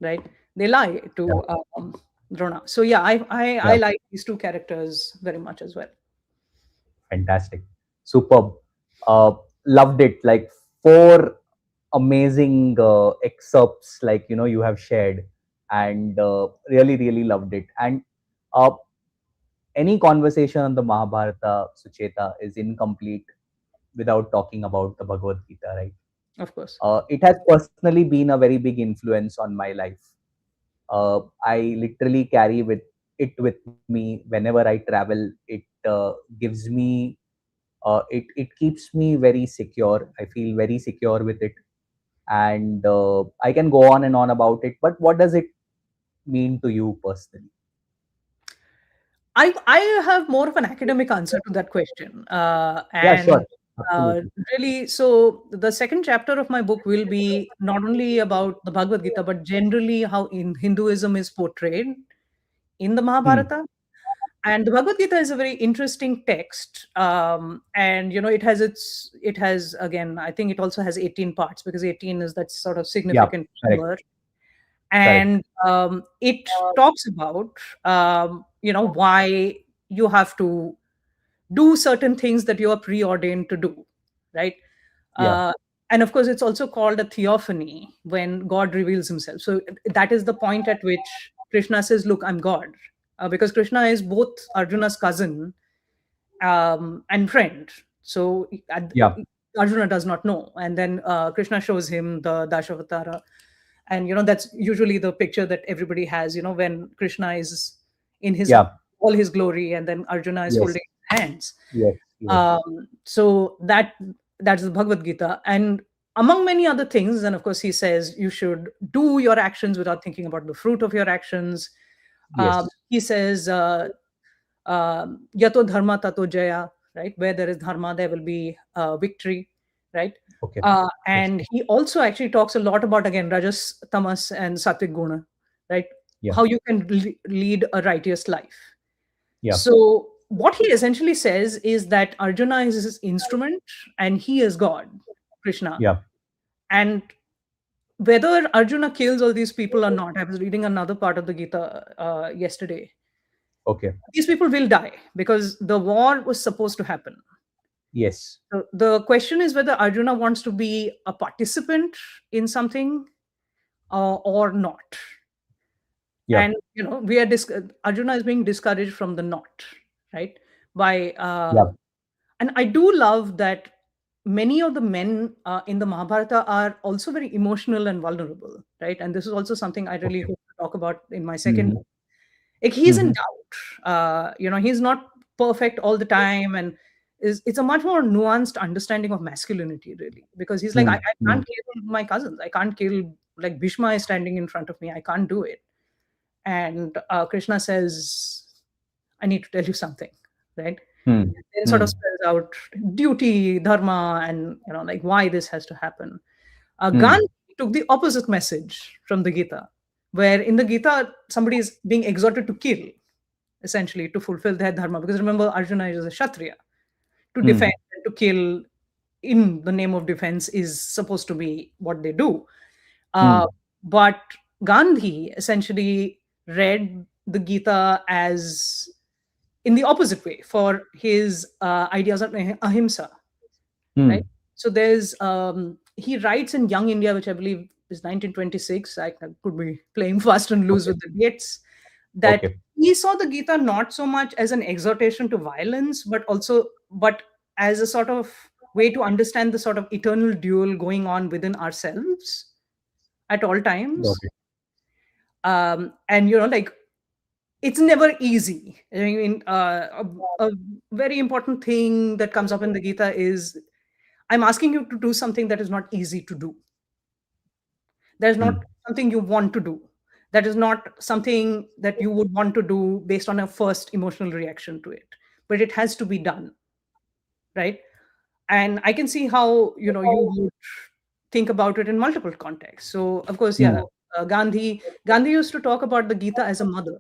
right? They lie Yeah. to Drona. So yeah, I Yeah. like these two characters very much as well. Fantastic. Superb. Uh, Loved it. Like four amazing excerpts, like you have shared, and really, really loved it. And Uh, any conversation on the Mahabharata, Sucheta, is incomplete without talking about the Bhagavad Gita, right? Of course. It has personally been a very big influence on my life. I literally carry with me whenever I travel. It gives me it keeps me very secure. I feel very secure with it, and I can go on and on about it. But what does it mean to you personally? I have more of an academic answer to that question. Yeah, And sure, absolutely. really, so the second chapter of my book will be not only about the Bhagavad Gita, but generally how in Hinduism is portrayed in the Hmm. Mahabharata. And the Bhagavad Gita is a very interesting text. And, it has, again, I think it also has 18 parts because 18 is that sort of Yeah, significant correct, number. correct. And it talks about why you have to do certain things that you are preordained to do, right? Yeah, uh, and of course it's also called a theophany when God reveals himself. So that is the point at which Krishna says, look, I'm God. Because Krishna is both Arjuna's cousin and friend. So yeah, Arjuna does not know, and then Krishna shows him the Dashavatara, and that's usually the picture that everybody has. When Krishna is in his yeah. all his glory, and then Arjuna is Yes, holding his hands. yes, yes. So that's the Bhagavad Gita, and among many other things, and of course he says you should do your actions without thinking about the fruit of your actions. Yes. He says yato dharma tato jaya, right? Where there is dharma, there will be victory, right? Okay. Yes. And he also actually talks a lot about, again, rajas, tamas, and sattvic guna, right? Yeah. How you can lead a righteous life. Yeah. So what he essentially says is that Arjuna is his instrument and he is God, Krishna. Yeah. And whether Arjuna kills all these people or not, I was reading another part of the Gita yesterday. Okay. These people will die because the war was supposed to happen. Yes. So the question is whether Arjuna wants to be a participant in something or not. Yeah. And we are Arjuna is being discouraged from the not, right? By Yeah. And I do love that many of the men in the Mahabharata are also very emotional and vulnerable, right? And this is also something I really Okay. hope to talk about in my second Mm-hmm. book. Like, he's in Mm-hmm. doubt. He's not perfect all the time, and it's a much more nuanced understanding of masculinity, really, because he's like, I Mm-hmm. can't kill my cousins. I can't kill, like, Bhishma is standing in front of me. I can't do it. And Krishna says, I need to tell you something, right? Then sort of Mm-hmm. spells out duty, dharma, and like why this has to happen. Mm-hmm. Gandhi took the opposite message from the Gita, where in the Gita somebody is being exhorted to kill, essentially, to fulfill their dharma. Because remember, Arjuna is a kshatriya. To defend and to kill in the name of defense is supposed to be what they do. Uh, Mm-hmm. but Gandhi essentially read the Gita as in the opposite way for his ideas of ahimsa, right? Mm-hmm. So there's he writes in Young India, which I believe is 1926. I could be playing fast and loose Okay. with the dates. That Okay. he saw the Gita not so much as an exhortation to violence, but as a sort of way to understand the sort of eternal duel going on within ourselves at all Got times. it. And like, it's never easy. I mean, a very important thing that comes up in the Gita is, I'm asking you to do something that is not easy to do. That is not Mm. something you want to do. That is not something that you would want to do based on a first emotional reaction to it. But it has to be done, right? And I can see how you would think about it in multiple contexts. So of course, yeah, Mm. Gandhi used to talk about the Gita as a mother,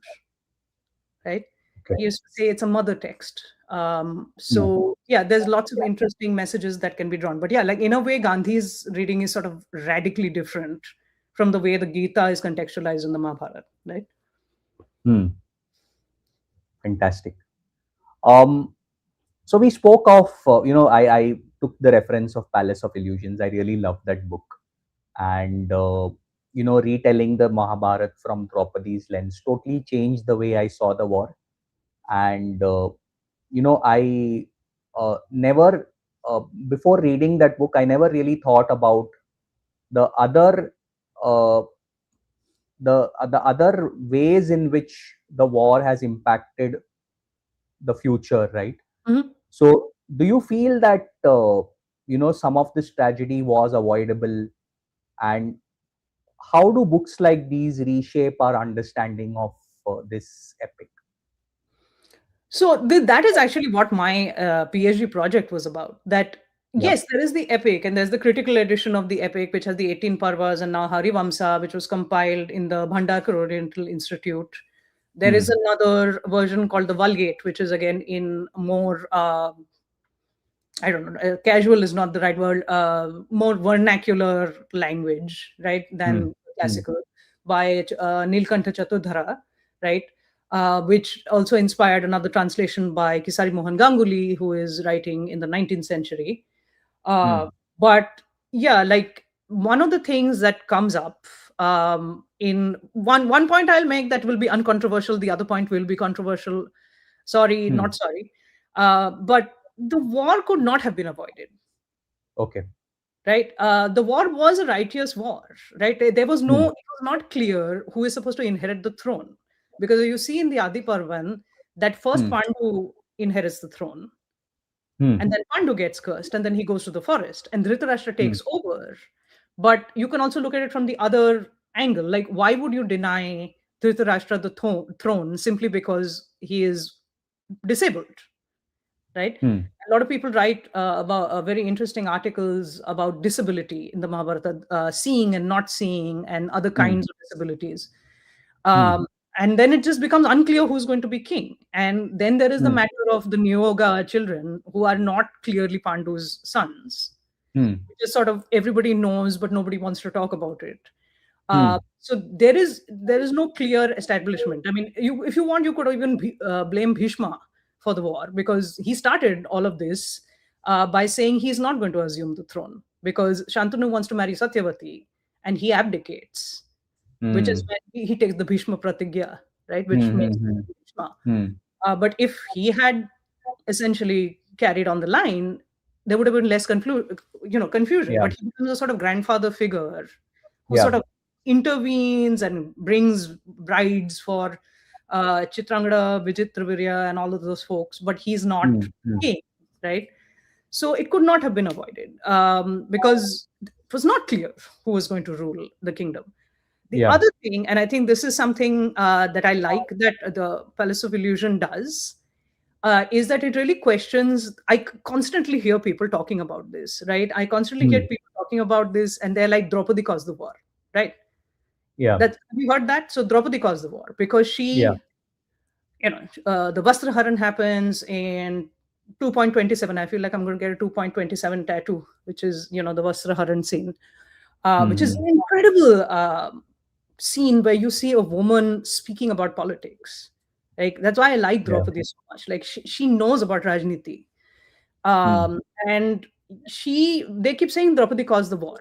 right? Okay. He used to say it's a mother text. Mm. So yeah, there's lots of interesting messages that can be drawn. But yeah, like, in a way, Gandhi's reading is sort of radically different from the way the Gita is contextualized in the Mahabharata, right? Mm. Fantastic. Um, so we spoke of, I took the reference of Palace of Illusions. I really love that book. And, retelling the Mahabharata from Draupadi's lens totally changed the way I saw the war. And I never before reading that book, I never really thought about the other uh, the other ways in which the war has impacted the future, right? Mhm. So do you feel that some of this tragedy was avoidable, and how do books like these reshape our understanding of this epic? So that is actually what my PhD project was about. That Yeah. yes, there is the epic, and there's the critical edition of the epic, which has the 18 parvas, and now Harivamsa, which was compiled in the Bhandakar Oriental Institute. There is Hmm. another version called the Vulgate, which is again in more I don't know, casual is not the right word, more vernacular language, right, Hmm. than Hmm. classical, by Nilkantha Chaturdhara, right, which also inspired another translation by Kisari Mohan Ganguly, who is writing in the 19th century. Uh, Hmm. but yeah, like one of the things that comes up in one point I'll make that will be uncontroversial, the other point will be controversial. Sorry, Hmm. not sorry. But the war could not have been avoided, Okay. right? The war was a righteous war, right? There was Hmm. no, it was not clear who is supposed to inherit the throne. Because you see in the Adi Parvan that first Hmm. Pandu inherits the throne, Hmm. and then Pandu gets cursed, and then he goes to the forest, and Dhritarashtra Hmm. takes over. But you can also look at it from the other angle. Like, why would you deny Dhritarashtra the throne simply because he is disabled? Right? Hmm. A lot of people write about very interesting articles about disability in the Mahabharata, seeing and not seeing, and other Hmm. kinds of disabilities. Hmm. Um, and then it just becomes unclear who's going to be king. And then there is the Hmm. matter of the Niyoga children who are not clearly Pandu's sons, Hmm. which is sort of everybody knows, but nobody wants to talk about it. Hmm. So there is no clear establishment. I mean, you, if you want, you could even blame Bhishma for the war, because he started all of this by saying he's not going to assume the throne because Shantanu wants to marry Satyavati, and he abdicates, which is Hmm. when he takes the Bhishma Pratigya, right, which Hmm. makes Hmm. him Bhishma. Hmm. But if he had essentially carried on the line, there would have been less confusion. Yeah. But he becomes a sort of grandfather figure who sort Yeah. of intervenes and brings brides for Chitrangada, Vichitravirya, and all of those folks, but he's not Hmm. Hmm. king, right? So it could not have been avoided because it was not clear who was going to rule the kingdom. The Yeah. other thing, and I think this is something that I like that the Palace of Illusion does, is that it really questions. Constantly hear people talking about this, right? I constantly Hmm. get people talking about this, and they're like, Draupadi caused the war, right? Yeah. That, have you heard that? So Draupadi caused the war because Yeah. the Vastraharan happens in 2.27. I feel like I'm going to get a 2.27 tattoo, which is, the Vastraharan scene, which is Hmm. an incredible scene where you see a woman speaking about politics. Like, that's why I like Yeah. Draupadi so much. Like, she knows about Rajniti. Hmm. And they keep saying Draupadi caused the war.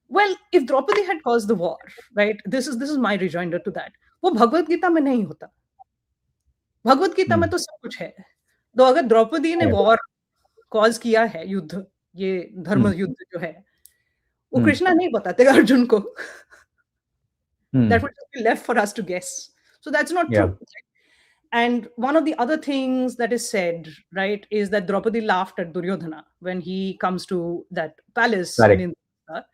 Well, if Draupadi had caused the war, right? This is my rejoinder to that. वो भगवत गीता में नहीं होता. भगवत गीता में Hmm. तो सब कुछ है. तो अगर द्रौपदी ने Yeah. वॉर कॉज किया है, युद्ध, ये धर्म Hmm. युद्ध जो है, वो Hmm. कृष्णा नहीं बताते अर्जुन को. That Hmm. would just be left for us to guess. So that's not Yeah. true. And one of the other things that is said, right, is that Draupadi laughed at Duryodhana when he comes to that palace in Correct. Indra,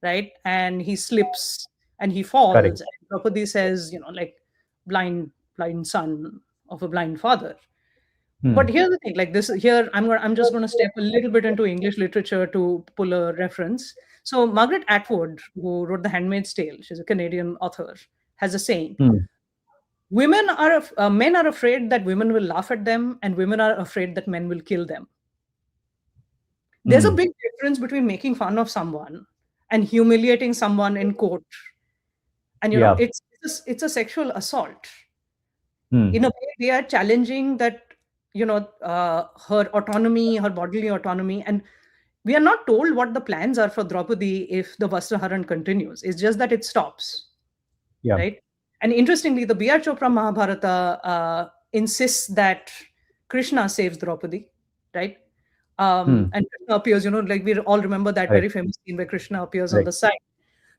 right? And he slips and he Correct. falls. And Draupadi says, like, blind son of a blind father. But Hmm. here's the thing, like this here, I'm just gonna step a little bit into English literature to pull a reference. So Margaret Atwood, who wrote The Handmaid's Tale, she's a Canadian author, has a saying: Hmm. men are afraid that women will laugh at them, and women are afraid that men will kill them. There's a Hmm. big difference between making fun of someone and humiliating someone in court. And Yeah. it's a sexual assault. Hmm. In a way, they are challenging that, her autonomy, her bodily autonomy. And we are not told what the plans are for Draupadi if the Vastraharan continues. It's just that it stops, Yeah. right? And interestingly, the B.R. Chopra Mahabharata, insists that Krishna saves Draupadi, right? Hmm. And Krishna appears, like we all remember that very Correct. famous scene where Krishna appears on Correct. the side.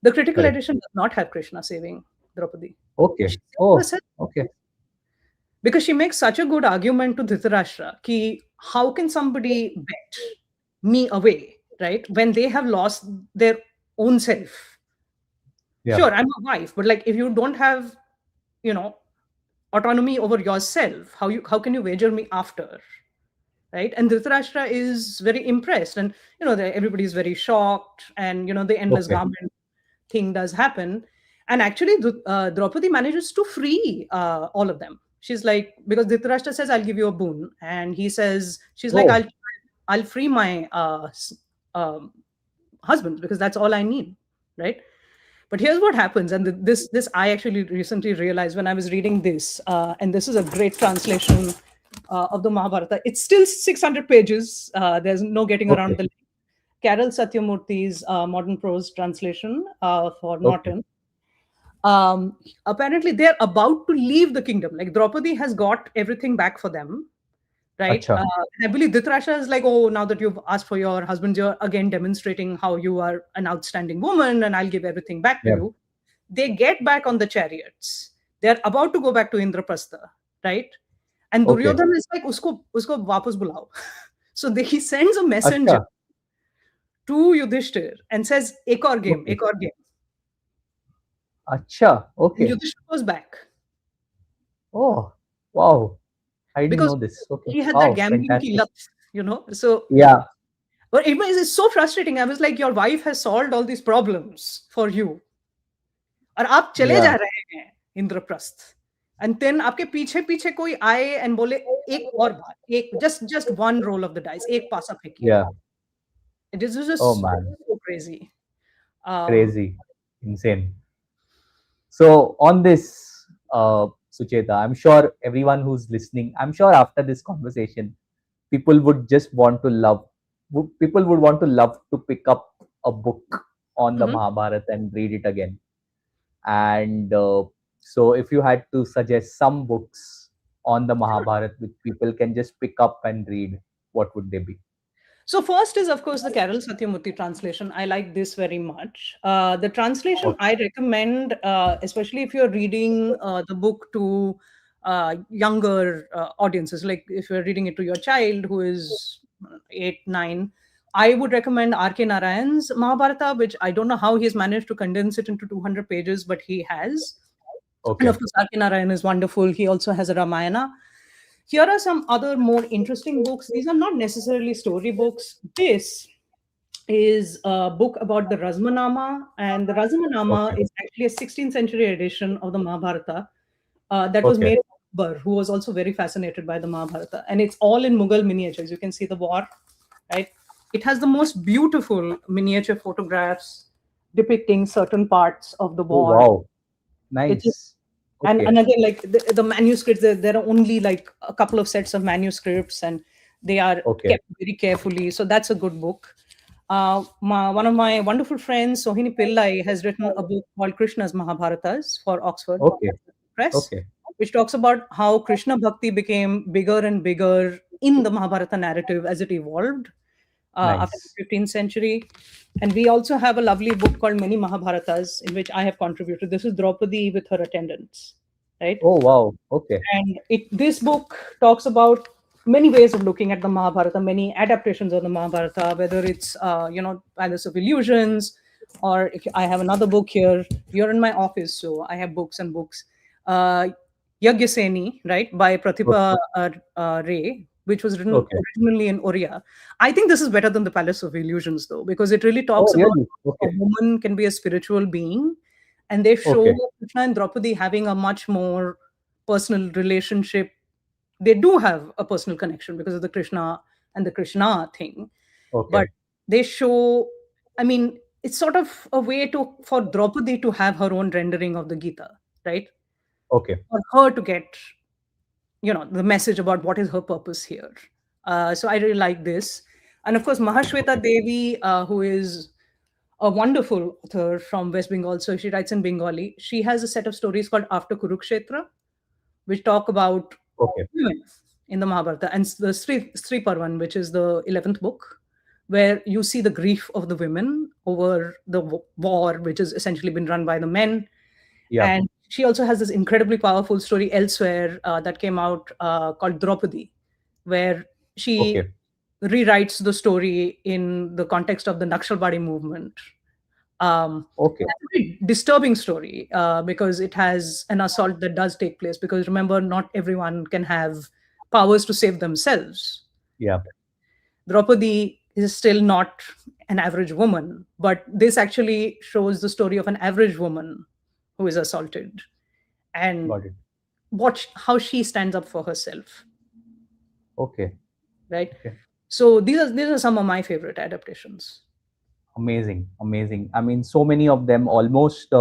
The critical Correct. edition does not have Krishna saving Draupadi. Okay. She saves Oh, herself okay. because she makes such a good argument to Dhritarashtra ki how can somebody bet me away, right? When they have lost their own self. Yeah. Sure, I'm a wife, but like if you don't have, you know, autonomy over yourself, how can you wager me after? Right? And Dhritarashtra is very impressed, and everybody is very shocked, and the endless Okay. garment thing does happen, and actually Draupadi manages to free all of them. She's like, because Dhritarashtra says, "I'll give you a boon," and he says, she's like, Oh, "I'll free my um, husband because that's all I need," right? But here's what happens, and this I actually recently realized when I was reading this, and this is a great translation of the Mahabharata. It's still 600 pages. There's no getting around okay. the Carol Satyamurthy's modern prose translation for Okay. Norton. Apparently, they're about to leave the kingdom. Like Draupadi has got everything back for them, right? Acha. And I believe Dhritarashtra is like, oh, now that you've asked for your husband, you're again demonstrating how you are an outstanding woman, and I'll give everything back to Yeah. you. They get back on the chariots. They're about to go back to Indraprastha, right? And Okay. Duryodhana is like, usko वापस बुलाओ. So he sends a messenger Acha. to Yudhishthir and says, Okay. एक और game. Acha. And Okay. Yudhishthir goes back Oh, wow. I didn't because know this. Okay. he had that Wow. gambling ki Fantastic. lat, So, Yeah. but it's so frustrating. I was like, your wife has solved all these problems for you. और आप चले Yeah. जा रहे हैं Indraprastha and then आपके पीछे पीछे कोई आए एंड बोले एक और बार एक just one roll of the dice एक पासा फेंकिए Yeah. It is Oh, just man. So crazy um Crazy. Insane. So, on this, Sucheta, I'm sure everyone who's listening, I'm sure after this conversation, people would just want to love, people would want to love to pick up a book on the mhm. Mahabharata and read it again. And so, if you had to suggest some books on the Mahabharata which people can just pick up and read, what would they be? So first is of course the Carol Satyamurthy translation. I like this very much. The translation Okay. I recommend, especially if you're reading the book to younger audiences, like if you're reading it to your child who is 8, 9. I would recommend R.K. Narayan's Mahabharata, which I don't know how he's managed to condense it into 200 pages, but he has. And of Okay. course, R.K. Narayan is wonderful. He also has a Ramayana. Here are some other more interesting books. These are not necessarily story books. This is a book about the Razmanama, and the Razmanama Okay. is actually a 16th century edition of the Mahabharata that was Okay. made by Akbar, who was also very fascinated by the Mahabharata. And it's all in Mughal miniatures. You can see the war, right? It has the most beautiful miniature photographs depicting certain parts of the Oh, war. wow. It's Nice. and Okay. again, like the manuscripts, there are only like a couple of sets of manuscripts, and they are Okay. kept very carefully. So that's a good book. One of my wonderful friends, Sohini Pillai, has written a book called Krishna's Mahabharatas for Oxford Okay. Press, Okay. which talks about how Krishna Bhakti became bigger and bigger in the Mahabharata narrative as it evolved after Nice. the 15th century. And we also have a lovely book called Many Mahabharatas, in which I have contributed. This is Draupadi with her attendants, right? Oh, wow. Okay. And this book talks about many ways of looking at the Mahabharata, many adaptations of the Mahabharata, whether it's Palace of Illusions, or if I have another book here. You're in my office, so I have books and books. Uh, Yagyaseni, right, by Pratibha Okay. Ray, which was written Okay. originally in Oriya. I think this is better than the Palace of Illusions, though, because it really Oh, talks about really? how Okay. a woman can be a spiritual being, and they show Okay. Krishna and Draupadi having a much more personal relationship. They do have a personal connection because of the Krishna and the Krishna thing, but Okay. they show, I mean, it's sort of a way to for Draupadi to have her own rendering of the Gita, right? Okay. For her to get, the message about what is her purpose here. So I really like this. And of course, Mahashweta Devi, who is a wonderful author from West Bengal, so she writes in Bengali. She has a set of stories called After Kurukshetra, which talk about Okay. women in the Mahabharata, and the Sri Parvan, which is the 11th book, where you see the grief of the women over the war, which has essentially been run by the men. Yeah. And she also has this incredibly powerful story elsewhere that came out called Draupadi, where she Okay. rewrites the story in the context of the Naxalbari movement. Okay. That's a very disturbing story because it has an assault that does take place. Because remember, not everyone can have powers to save themselves. Yeah. Draupadi is still not an average woman, but this actually shows the story of an average woman who is assaulted and Got it. watch how she stands up for herself, Okay. right? Okay. So these are some of my favorite adaptations. Amazing. Amazing. I mean, so many of them, almost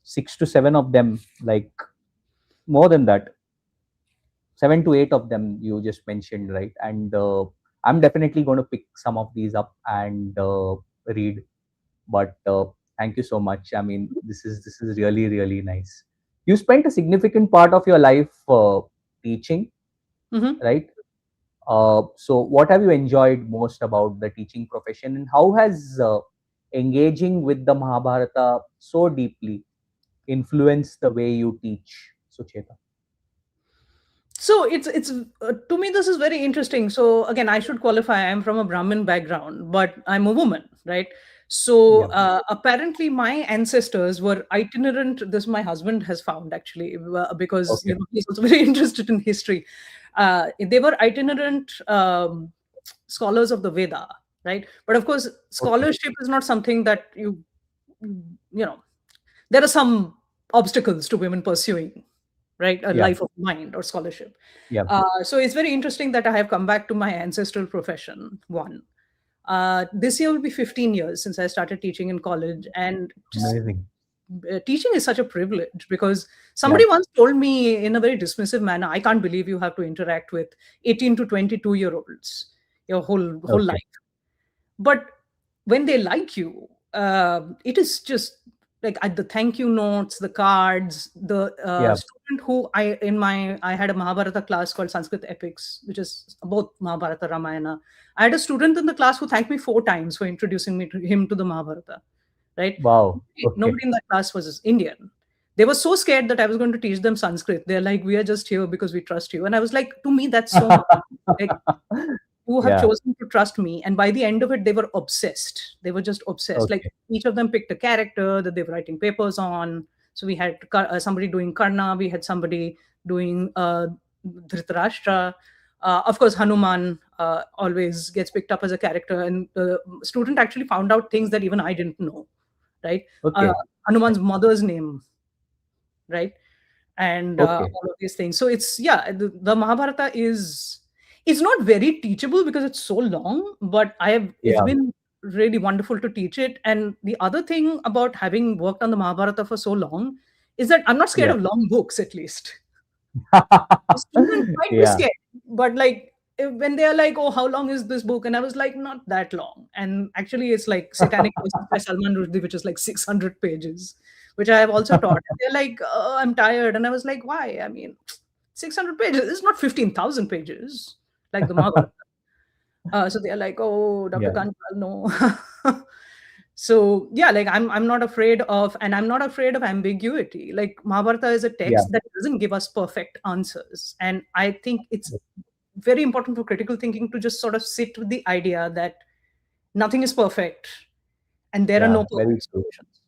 6 to 7 of them, like more than that, 7 to 8 of them you just mentioned, right? And I'm definitely going to pick some of these up and read. But thank you so much. I mean, this is really really nice. You spent a significant part of your life teaching, Mhm. right? So, what have you enjoyed most about the teaching profession, and how has engaging with the Mahabharata so deeply influenced the way you teach, Sucheta? So it's to me this is very interesting. So again, I should qualify. I'm from a Brahmin background, but I'm a woman, right? So Yeah. apparently, my ancestors were itinerant. This my husband has found actually because Okay. he's also very interested in history. They were itinerant scholars of the Veda, right? But of course, Okay. scholarship is not something that you know there are some obstacles to women pursuing, right, a Yeah. life of mind or scholarship. Yeah. So it's very interesting that I have come back to my ancestral profession. One, this year will be 15 years since I started teaching in college, and just Amazing. teaching is such a privilege because Yeah. somebody once told me in a very dismissive manner, I can't believe you have to interact with 18 to 22-year-olds your whole Okay. life. But when they like you, it is just like at the thank you notes, the cards, the Yeah. student who I had a Mahabharata class called Sanskrit Epics, which is both Mahabharata Ramayana. I had a student in the class who thanked me 4 times for introducing me to him to the Mahabharata, right? Wow. Okay. Nobody in that class was Indian. They were so scared that I was going to teach them Sanskrit. They're like, we are just here because we trust you. And I was like, to me, that's so much. Like, who have Yeah. chosen to trust me. And by the end of it, they were obsessed. They were just obsessed. Like Okay. each of them picked a character that they were writing papers on. So we had somebody doing Karna, we had somebody doing Dhritarashtra. Of course, Hanuman always gets picked up as a character, and the student actually found out things that even I didn't know, right? Uh, Okay. Hanuman's mother's name, right? And Okay. all of these things. So it's yeah, the Mahabharata is it's not very teachable because it's so long, but I have it's Yeah. been really wonderful to teach it. And the other thing about having worked on the Mahabharata for so long is that I'm not scared Yeah. of long books, at least. The students might be Yeah. scared, but like when they are like, "Oh, how long is this book?" and I was like, "Not that long." And actually, it's like Satanic Verses by Salman Rushdie, which is like 600 pages, which I have also taught. And they're like, "Oh, I'm tired," and I was like, "Why? I mean, 600 pages. It's not 15,000 pages like the Mahabharata." So they're like, "Oh, Dr. Yeah. Kanjilal, no." So yeah, like I'm not afraid of, and I'm not afraid of ambiguity. Like Mahabharata is a Yeah. text that doesn't give us perfect answers, and I think it's very important for critical thinking to just sort of sit with the idea that nothing is perfect and there are Yeah. no Very perfect true. solutions,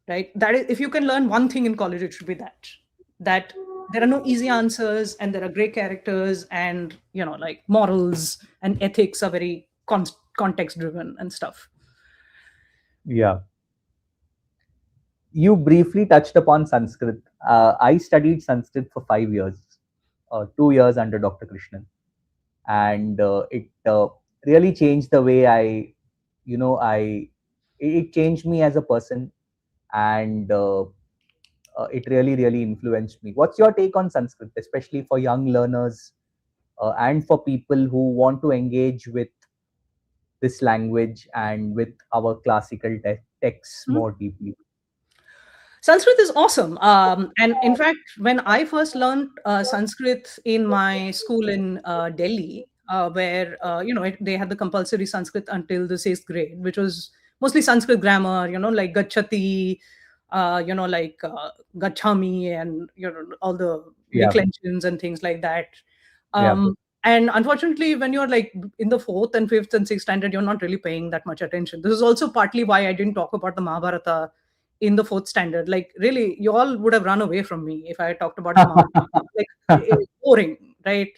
right? That is, if you can learn one thing in college, it should be that there are no easy answers, and there are great characters, and like morals and ethics are very context driven and stuff. Yeah. You briefly touched upon Sanskrit. I studied Sanskrit for 5 years, 2 years under Dr. Krishnan, and it really changed the way it changed me as a person, and it really, really influenced me. What's your take on Sanskrit, especially for young learners and for people who want to engage with this language and with our classical texts Mhm. more deeply? Sanskrit is awesome. And in fact, when I first learned Sanskrit in my school in Delhi, where they had the compulsory Sanskrit until the sixth grade, which was mostly Sanskrit grammar, like gachati, like gachami, and all the Yeah, declensions and things like that. yeah. And unfortunately, when you're like in the fourth and fifth and sixth standard, you're not really paying that much attention. This is also partly why I didn't talk about the Mahabharata in the fourth standard. Like, really, you all would have run away from me if I talked about the Mahabharata. Like, it's boring, right?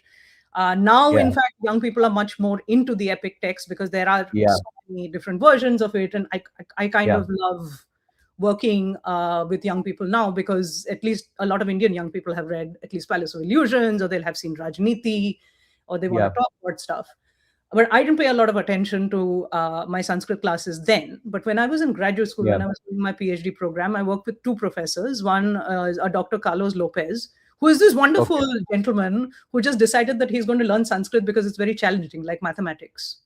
Now, Yeah, in fact, young people are much more into the epic text because there are yeah, so many different versions of it, and I kind yeah, of love working with young people now, because at least a lot of Indian young people have read at least Palace of Illusions, or they'll have seen Rajniti, or they want to yeah, talk about stuff. But I didn't pay a lot of attention to my Sanskrit classes then. But when I was in graduate school, yeah. when I was doing my PhD program, I worked with two professors. One is a Dr. Carlos Lopez, who is this wonderful Okay, gentleman who just decided that he's going to learn Sanskrit because it's very challenging, like mathematics.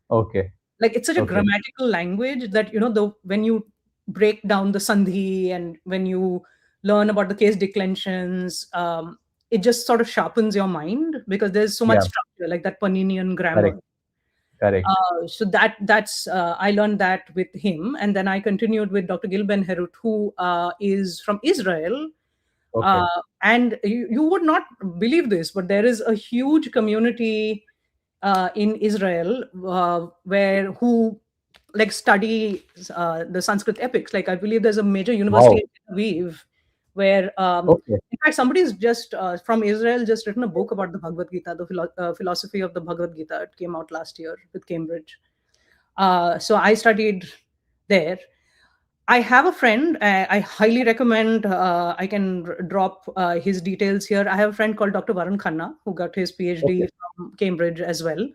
okay, Like, it's such a okay. grammatical language that the when you break down the sandhi, and when you learn about the case declensions, it just sort of sharpens your mind because there's so much Yeah, structure, like that Paninian grammar. correct, correct. So that's I learned that with him, and then I continued with Dr. Gil Ben Herut, who is from Israel. Okay. And you would not believe this, but there is a huge community in Israel where who like study the Sanskrit epics. Like, I believe there's a major university Wow. in Tel Aviv where, Okay, in fact, somebody's just from Israel just written a book about the Bhagavad Gita, the philosophy of the Bhagavad Gita. It came out last year with Cambridge. So I studied there. I have a friend. I highly recommend. I can drop his details here. I have a friend called Dr. Varun Khanna, who got his PhD okay, from Cambridge as well,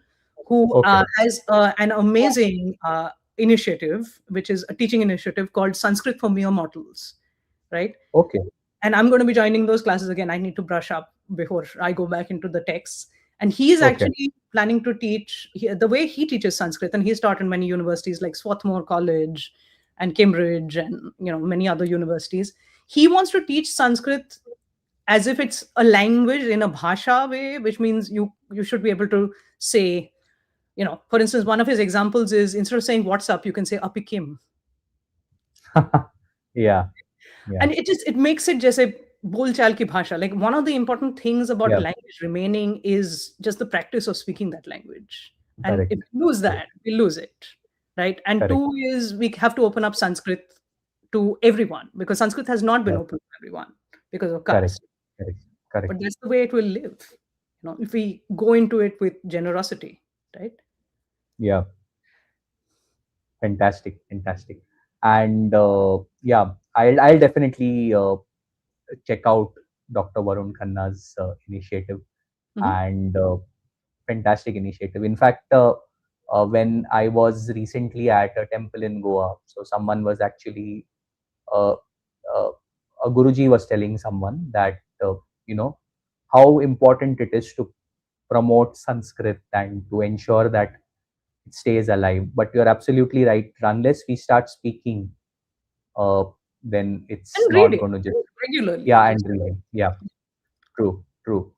who okay, has an amazing initiative, which is a teaching initiative called Sanskrit for Mere Mortals, right? okay, And I'm going to be joining those classes again. I need to brush up before I go back into the texts. And he's okay. actually planning to teach the way he teaches Sanskrit, and he's taught in many universities like Swarthmore College and Cambridge, and many other universities. He wants to teach Sanskrit as if it's a language in a bhasha way, which means you should be able to say, for instance, one of his examples is, instead of saying what's up, you can say apikim. Yeah, yeah, And it makes it just a bolchal ki bhasha. Like, one of the important things about yeah. language remaining is just the practice of speaking that language. And Correct, if we lose correct, that, we lose it, right? And correct. two is, we have to open up Sanskrit to everyone, because Sanskrit has not been Yeah, open to everyone because of correct, caste. correct, correct. But that's the way it will live, if we go into it with generosity, right? Yeah, fantastic, fantastic. And yeah, I'll definitely check out Dr. Varun Khanna's initiative, Mhm. and fantastic initiative. In fact, when I was recently at a temple in Goa, so someone was actually uh, uh, a Guruji was telling someone that you know how important it is to promote Sanskrit and to ensure that it stays alive. But you're absolutely right. Unless we start speaking, uh, then it's And not reading going to just, regularly, yeah, and just reading. Yeah, true, true.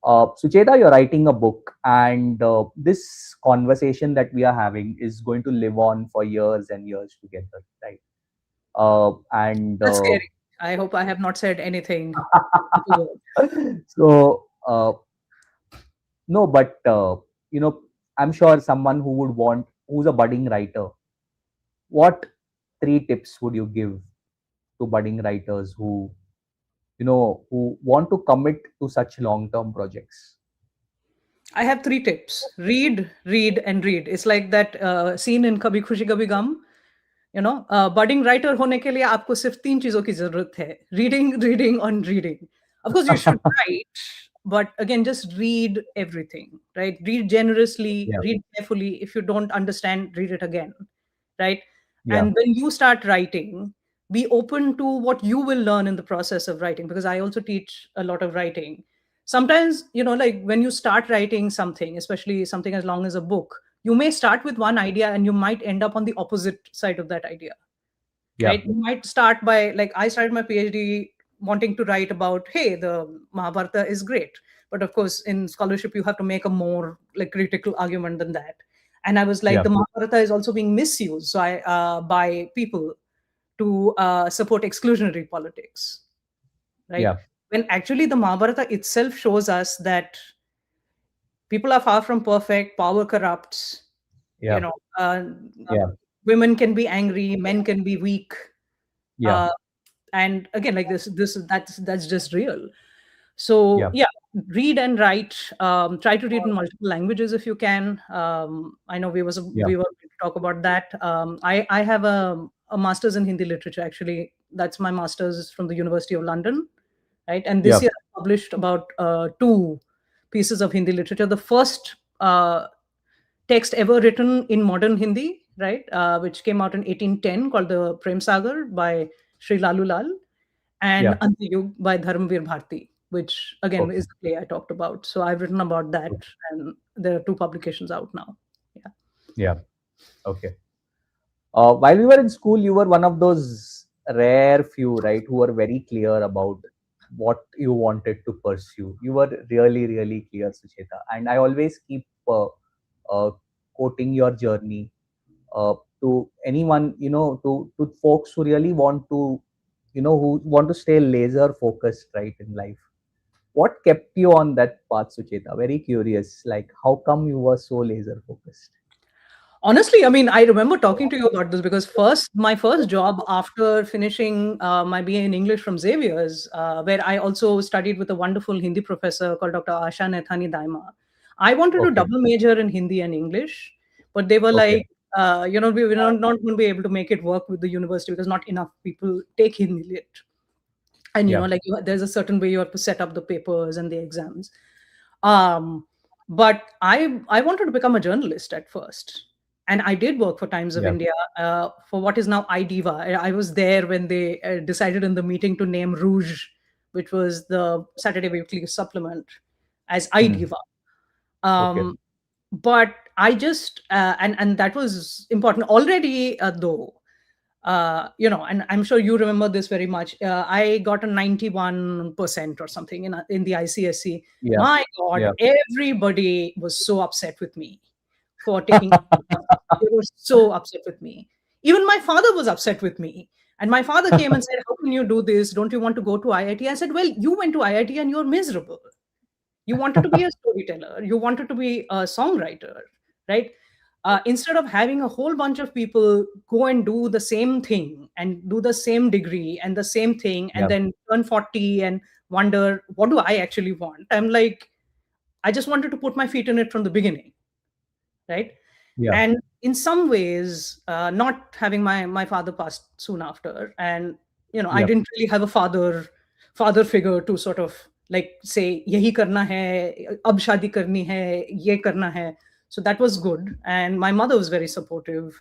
Sucheta, you're writing a book, and this conversation that we are having is going to live on for years and years together, right? And that's scary. I hope I have not said anything untoward. so no, but I'm sure someone who would want, who's a budding writer, what three tips would you give to budding writers who who want to commit to such long term projects? I have three tips: read, read, and read. It's like that scene in Kabhi Khushi Kabhi Gum. Budding writer होने के लिए आपको सिर्फ तीन चीजों की जरूरत है: reading, reading, and reading. Of course, you should write, but again, just read everything, right? Read generously, Yeah, read carefully. If you don't understand, read it again, right? yeah, And when you start writing, be open to what you will learn in the process of writing, because I also teach a lot of writing. Sometimes, like, when you start writing something, especially something as long as a book, you may start with one idea and you might end up on the opposite side of that idea, Yeah. right? You might start by, like, I started my PhD wanting to write about, hey, the Mahabharata is great, but of course in scholarship you have to make a more like critical argument than that. And I was like, Yeah. the Mahabharata is also being misused, by people to support exclusionary politics, right? Yeah. When actually the Mahabharata itself shows us that people are far from perfect, power corrupts, you Yeah. know, uh, Yeah. women can be angry, men can be weak, Yeah. uh, and again, like that's just real. So Yeah. yeah, read and write. Try to read in multiple languages if you can. I know Yeah. we were going to talk about that. I have a master's in Hindi literature. Actually, that's my master's from the University of London, right? And this Yeah. year I published about two pieces of Hindi literature. The first text ever written in modern Hindi, right, which came out in 1810, called the Prem Sagar by Sri Lalu Lal, and Yeah. Antiyug by Dharmveer Bharti, which again Okay. is the play I talked about. So I've written about that, Okay. and there are two publications out now. Yeah. Yeah. Okay. While we were in school, you were one of those rare few, right, who were very clear about what you wanted to pursue. You were really, really clear, Sucheta. And I always keep uh, quoting your journey to anyone, to folks who really want to, who want to stay laser focused, right, in life. What kept you on that path, Sucheta? Very curious. Like, how come you were so laser focused? Honestly, I mean, I remember talking to you about this because my first job after finishing my BA in English from Xavier's, where I also studied with a wonderful Hindi professor called Dr. Asha Nethani Daima. I wanted to Okay. double major in Hindi and English, but they were Okay. like, we were not going to be able to make it work with the university because not enough people take Hindi lit. And Yeah. there's a certain way you have to set up the papers and the exams. um but I wanted to become a journalist at first, and I did work for Times of Yeah. India, for what is now iDiva. I was there when they decided in the meeting to name Rouge, which was the Saturday Weekly supplement, as Hmm. iDiva. Okay. um but I just and that was important already, though. And I'm sure you remember this very much. I got a 91% or something in the ICSE. Yeah. My God, Yeah. everybody was so upset with me for taking. They were so upset with me. Even my father was upset with me. And my father came and said, "How can you do this? Don't you want to go to IIT?" I said, "Well, you went to IIT and you're miserable. You wanted to be a storyteller. You wanted to be a songwriter, right? Instead of having a whole bunch of people go and do the same thing and do the same degree and the same thing and Yeah. then turn 40 and wonder, what do I actually want?" I'm like, I just wanted to put my feet in it from the beginning, right? Yeah. And in some ways, not having my father passed soon after, and I Yeah. didn't really have a father figure to sort of like say, yahi karna hai, ab shadi karni hai, ye karna hai. So that was good, and my mother was very supportive.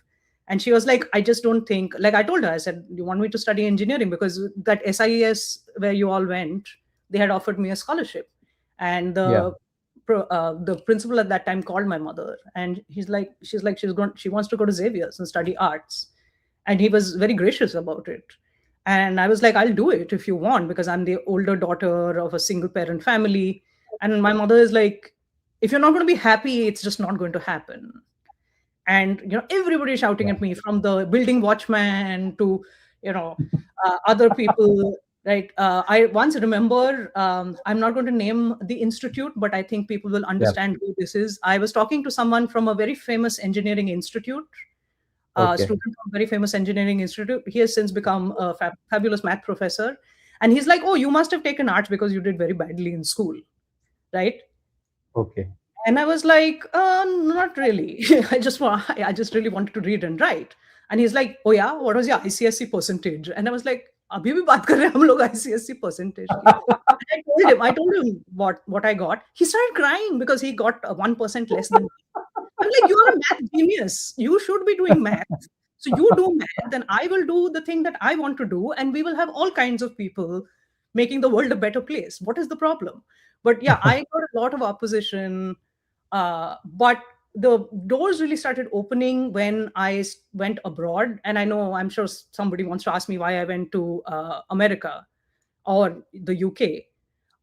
And she was like, I just don't think, like I told her, I said, you want me to study engineering? Because that SIES where you all went, they had offered me a scholarship. And Yeah. the principal at that time called my mother, and she wants to go to Xavier's and study arts. And he was very gracious about it. And I was like, I'll do it if you want, because I'm the older daughter of a single parent family. And my mother is like, if you're not going to be happy, it's just not going to happen. And everybody shouting Yeah. at me, from the building watchman to you know other people, right? I once remember, I'm not going to name the institute, but I think people will Yeah. understand who this is. I was talking to someone from a very famous engineering institute, Okay. student from a very famous engineering institute. He has since become a fabulous math professor. And he's like, "Oh, you must have taken arts because you did very badly in school, right?" Okay. And I was like, not really. I just really wanted to read and write. And he's like, "Oh yeah, what was your ICSE percentage?" And I was like, "Abhi bhi baat kar rahe hain hum log ICSE percentage ki." And I told him what I got. He started crying because he got 1% less than me. I'm like, "You are a math genius. You should be doing math. So you do math, then I will do the thing that I want to do, and we will have all kinds of people making the world a better place. What is the problem?" But yeah, I got a lot of opposition. But the doors really started opening when went abroad. And I know, I'm sure somebody wants to ask me why I went to America or the UK.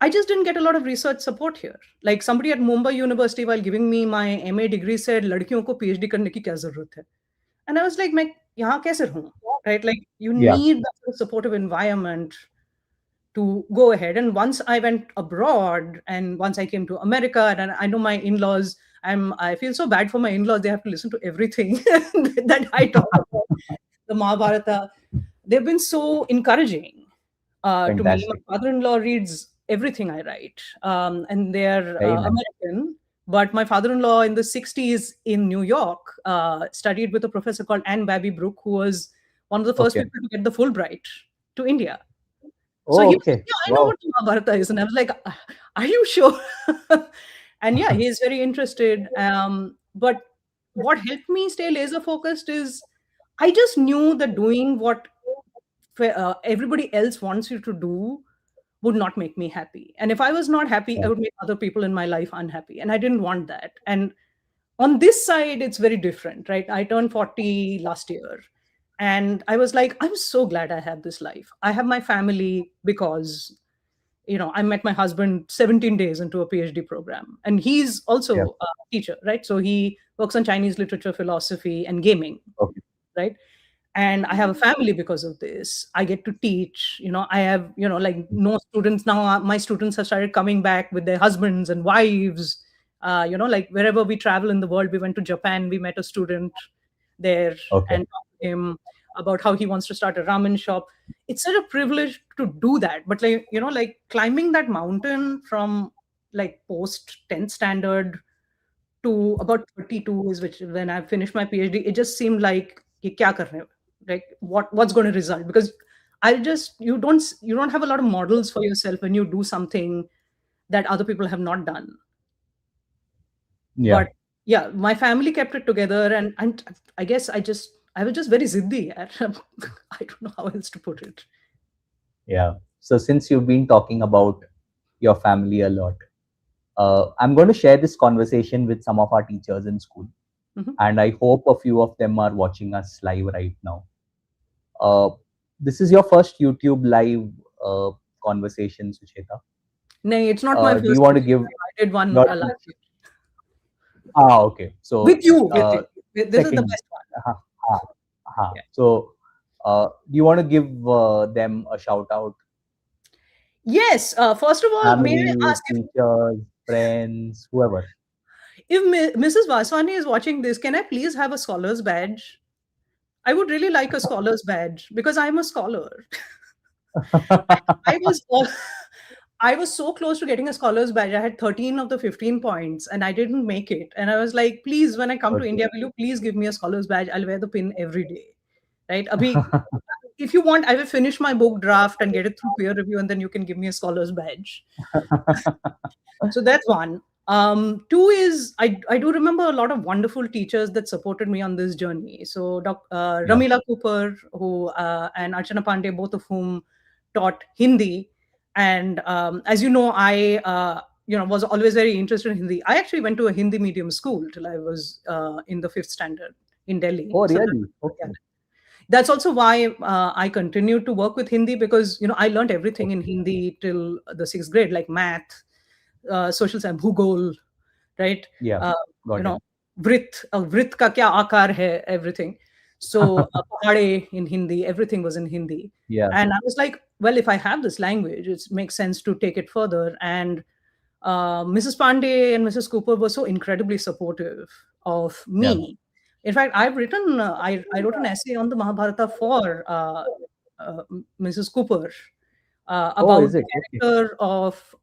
I just didn't get a lot of research support here. Like somebody at Mumbai University, while giving me my MA degree, said, "लड़कियों को PhD करने की क्या जरूरत है?" And I was like, "मैं यहाँ कैसे रहूँ?" Right? Like you Yeah. need that supportive environment to go ahead. And once I went abroad, and once I came to America, and I know my in-laws, I feel so bad for my in-laws. They have to listen to everything that I talk about the Mahabharata. They've been so encouraging to me. Fantastic. My father-in-law reads everything I write, and they're Very nice. American. But my father-in-law in the 60s in New York studied with a professor called Anne Babby Brooke, who was one of the first Okay. people to get the Fulbright to India. So Oh, he was like, okay. "Yeah, I know Wow. what Mahabharata is." And I was like, "Are you sure?" And yeah, he is very interested. But what helped me stay laser focused is I just knew that doing what everybody else wants you to do would not make me happy. And if I was not happy, I Yeah. would make other people in my life unhappy. And I didn't want that. And on this side, it's very different, right? I turned 40 last year. And I was like, I'm so glad I have this life. I have my family because, I met my husband 17 days into a PhD program. And he's Yeah. also a teacher, right? So he works on Chinese literature, philosophy, and gaming, Okay. right? And I have a family because of this. I get to teach. I have, like no students now. My students have started coming back with their husbands and wives. Like wherever we travel in the world, we went to Japan, we met a student there Okay. and talked to him about how he wants to start a ramen shop. It's such a privilege to do that. But like climbing that mountain from like post 10th standard to about 32 is which when I finished my PhD, it just seemed like "Ye kya kar rahe ho?" Like what's going to result? Because you don't have a lot of models for yourself when you do something that other people have not done. Yeah. But yeah, my family kept it together, and I guess I was just very ziddi. I don't know how else to put it. Yeah. So since you've been talking about your family a lot, I'm going to share this conversation with some of our teachers in school, Mhm. and I hope a few of them are watching us live right now. Uh, this is your first YouTube live conversation, Sucheta. No, it's not my Do you first want to YouTube. give I did one your last year okay? So with you. With you. This is the second, best one. uh, uh, Yeah. so do you want to give them a shout out? Yes. First of all, may I Family, ask teachers, friends, whoever. if Mrs. Vaswani is watching this, can I please have a scholar's badge? I would really like a scholar's badge because I'm a scholar. I was I was so close to getting a scholar's badge. I had 13 of the 15 points and I didn't make it. And I was like, please, when I come to Okay. India, will you please give me a scholar's badge? I'll wear the pin every day. Right? Abhi, if you want, I will finish my book draft and get it through peer review, and then you can give me a scholar's badge. So that's one. Two is I do remember a lot of wonderful teachers that supported me on this journey. So Yeah. Ramila Cooper, who and Archana Pandey, both of whom taught Hindi. And as you know, I was always very interested in Hindi. I actually went to a Hindi medium school till I was in the fifth standard in Delhi. Oh, So really? yeah, Okay. that's also why I continued to work with Hindi, because I learned everything in Okay. Hindi till the sixth grade, like math, social science, bhugol, right? Yeah. Uh, you Got it. know, vrit ka kya aakar hai, everything. So pahade in Hindi, everything was in Hindi, Yeah. and I was like, well, if I have this language, it makes sense to take it further. And Mrs. Pandey and Mrs. Cooper were so incredibly supportive of Yeah. me. In fact, I wrote an essay on the Mahabharata for Mrs. Cooper Oh, about is the it? Okay. character of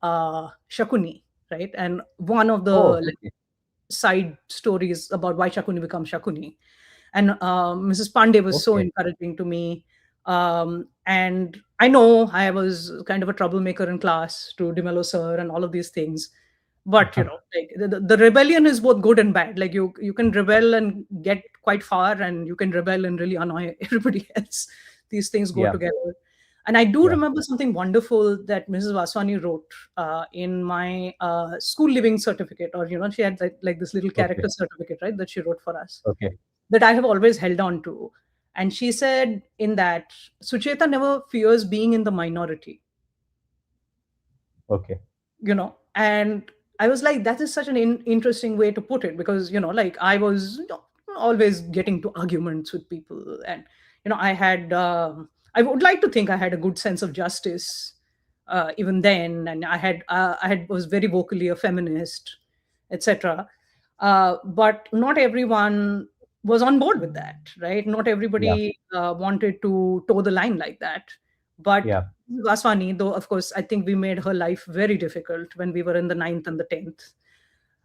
Shakuni, right? And one of Oh, the okay. side stories about why Shakuni becomes Shakuni. And Mrs. Pandey was so Okay. encouraging to me. And I know I was kind of a troublemaker in class to Dimelo sir and all of these things. But like the rebellion is both good and bad. Like you can rebel and get quite far, and you can rebel and really annoy everybody else. These things go Yeah. together. And I do Yeah. remember something wonderful that Mrs. Vaswani wrote in my school living certificate, or she had like this little Okay. character certificate, right, that she wrote for us, Okay. that I have always held on to. And she said in that, Sucheta never fears being in the minority, Okay. and I was like, that is such an interesting way to put it, because like I was always getting to arguments with people, and I had I would like to think I had a good sense of justice even then, and I had was very vocally a feminist, etc. But not everyone was on board with that, right? Not Yeah. everybody wanted to toe the line like that. But Yeah. Vaswani, though, of course, I think we made her life very difficult when we were in the ninth and the 10th,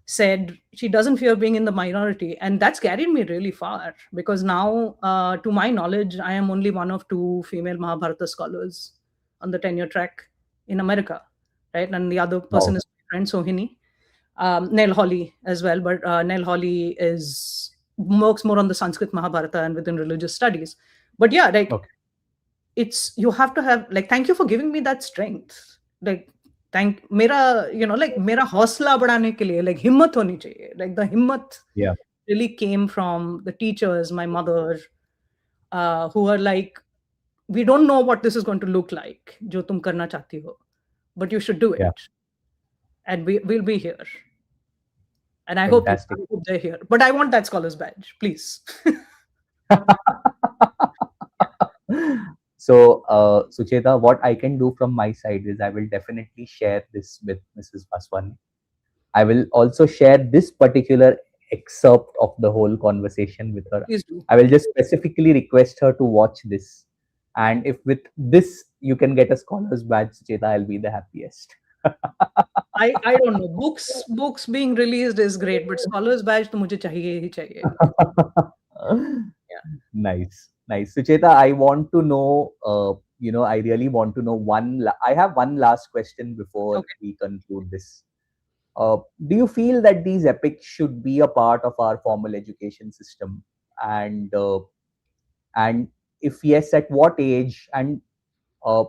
said she doesn't fear being in the minority. And that's carried me really far, because now, to my knowledge, I am only one of two female Mahabharata scholars on the tenure track in America, right? And the other person Wow. is my friend Sohini, Nell Hawley as well. But Nell Hawley is works more on the Sanskrit Mahabharata and within religious studies. But yeah, like, Okay. it's, you have to have, like, thank you for giving me that strength. Like, thank mera, like mera हौसला बढ़ाने के लिए, like, हिम्मत होनी चाहिए. Like, the himmat Yeah. really came from the teachers, my mother, who are like, we don't know what this is going to look like, जो तुम करना चाहती हो, but you should do Yeah. it, and we'll be here. And I Fantastic. hope they're here. But I want that scholar's badge, please. So, Sucheta, what I can do from my side is I will definitely share this with Mrs. Baswani. I will also share this particular excerpt of the whole conversation with her. Please do. I will just specifically request her to watch this. And if with this you can get a scholar's badge, Sucheta, I'll be the happiest. I don't know. Books being released is great, but scholars badge to मुझे चाहिए ही चाहिए. Yeah. Nice, nice. Sucheta, I want to know, I really want to know I have one last question before Okay. we conclude this. Do you feel that these epics should be a part of our formal education system? And if yes, at what age? And uh,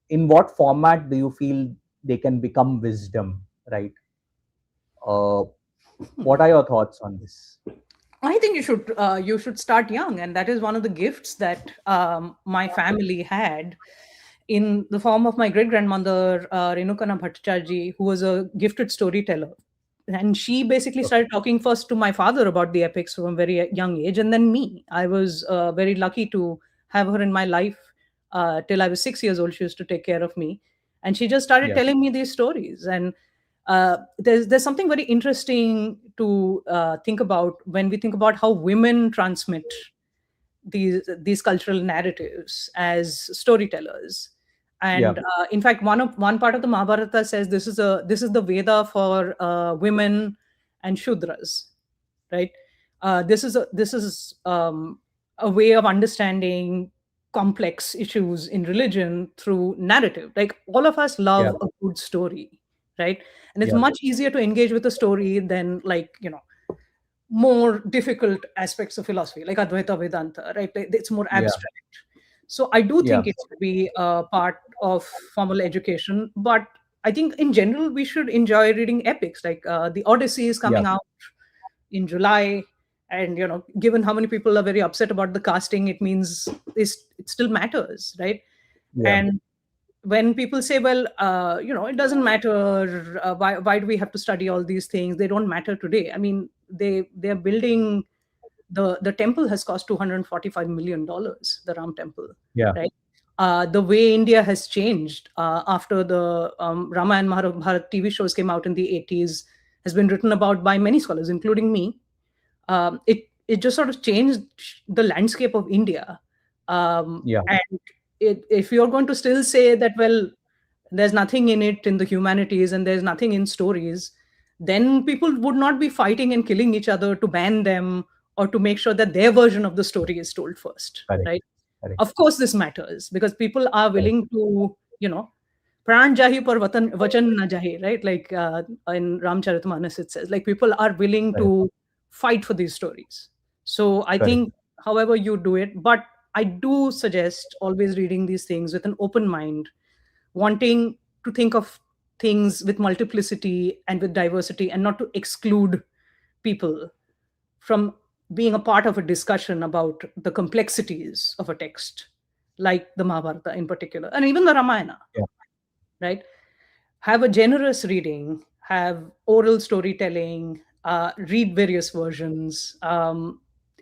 in what format do you feel they can become wisdom? Right? Uh, what are your thoughts on this? I think you should start young, and that is one of the gifts that my family had, in the form of my great grandmother Renukana Bhattacharya, who was a gifted storyteller, and she basically Okay. started talking first to my father about the epics from a very young age, and then me. I was very lucky to have her in my life till I was 6 years old. She used to take care of me, and she just started Yeah. telling me these stories. And there's something very interesting to think about when we think about how women transmit these cultural narratives as storytellers. Yeah. And in fact, one part of the Mahabharata says this is the Veda for women and Shudras, right? This is a way of understanding complex issues in religion through narrative. Like, all of us Yeah. love a good story, right? And it's Yeah. much easier to engage with a story than, like, more difficult aspects of philosophy, like Advaita Vedanta, right? Like, it's more Yeah. abstract. So I do Yeah. think it should be a part of formal education, but I think in general we should enjoy reading epics. Like, the Odyssey is Yeah. coming out in July, and given how many people are very upset about the casting, it means it still matters, right? Yeah. And when people say, well, it doesn't matter, why do we have to study all these things, they don't matter today. I mean, they're building, the temple has cost $245 million, the Ram temple, Yeah. right? The way India has changed after the Rama and Mahabharata TV shows came out in the 80s has been written about by many scholars, including me. It just sort of changed the landscape of India. Yeah. And if you're going to still say that, well, there's nothing in it in the humanities and there's nothing in stories, then people would not be fighting and killing each other to ban them, or to make sure that their version of the story is told first, Correct. right? Correct. Of course, this matters because people are Correct. willing to, pran jahi par vachan na jahi, right? Like, in Ramcharitmanas it says, like, people are willing Correct. to fight for these stories. So I Correct. think, however you do it, but I do suggest always reading these things with an open mind, wanting to think of things with multiplicity and with diversity, and not to exclude people from being a part of a discussion about the complexities of a text, like the Mahabharata in particular, and even the Ramayana, Yeah. right? Have a generous reading, have oral storytelling, read various versions.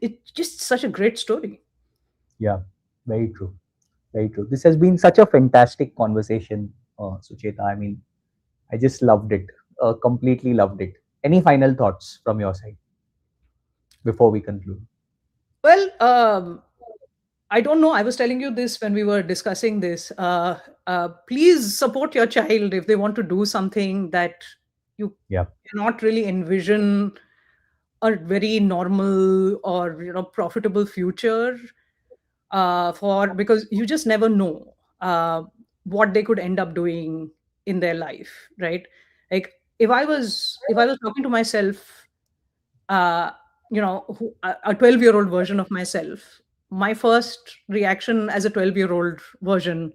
It's just such a great story. Yeah. Very true. Very true. This has been such a fantastic conversation, Sucheta. I mean, I just loved it. Completely loved it. Any final thoughts from your side before we conclude? Well, I don't know. I was telling you this when we were discussing this. Please support your child if they want to do something that you Yeah. cannot really envision a very normal or profitable future for, because you just never know what they could end up doing in their life, right? Like if I was talking to myself, uh, a 12-year-old version of myself, my first reaction as a 12-year-old version,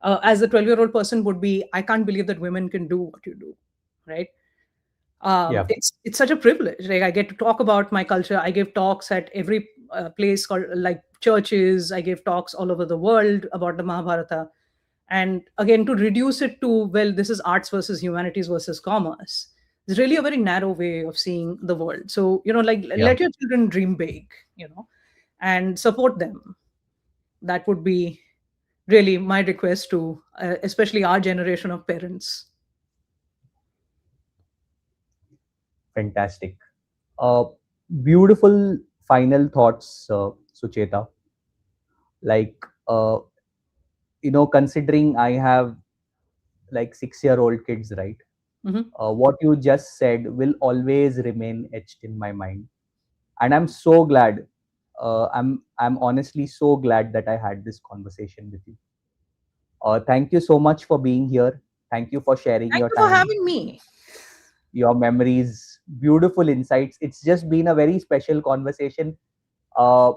as a 12-year-old person, would be, I can't believe that women can do what you do, right? Yeah. It's such a privilege. Like, I get to talk about my culture. I give talks at every place called, like, churches. I give talks all over the world about the Mahabharata. And again, to reduce it to, well, this is arts versus humanities versus commerce, is really a very narrow way of seeing the world. So, like, Yeah. let your children dream big, and support them. That would be really my request to, especially our generation of parents. Fantastic. Uh, Beautiful final thoughts, Sucheta. Like, considering I have like 6-year-old kids, right? Mhm. What you just said will always remain etched in my mind, and I'm so glad. I'm honestly so glad that I had this conversation with you. Thank you so much for being here. Thank you for sharing Thank your you for time, having me. your memories, beautiful insights. It's just been a very special conversation. Uh,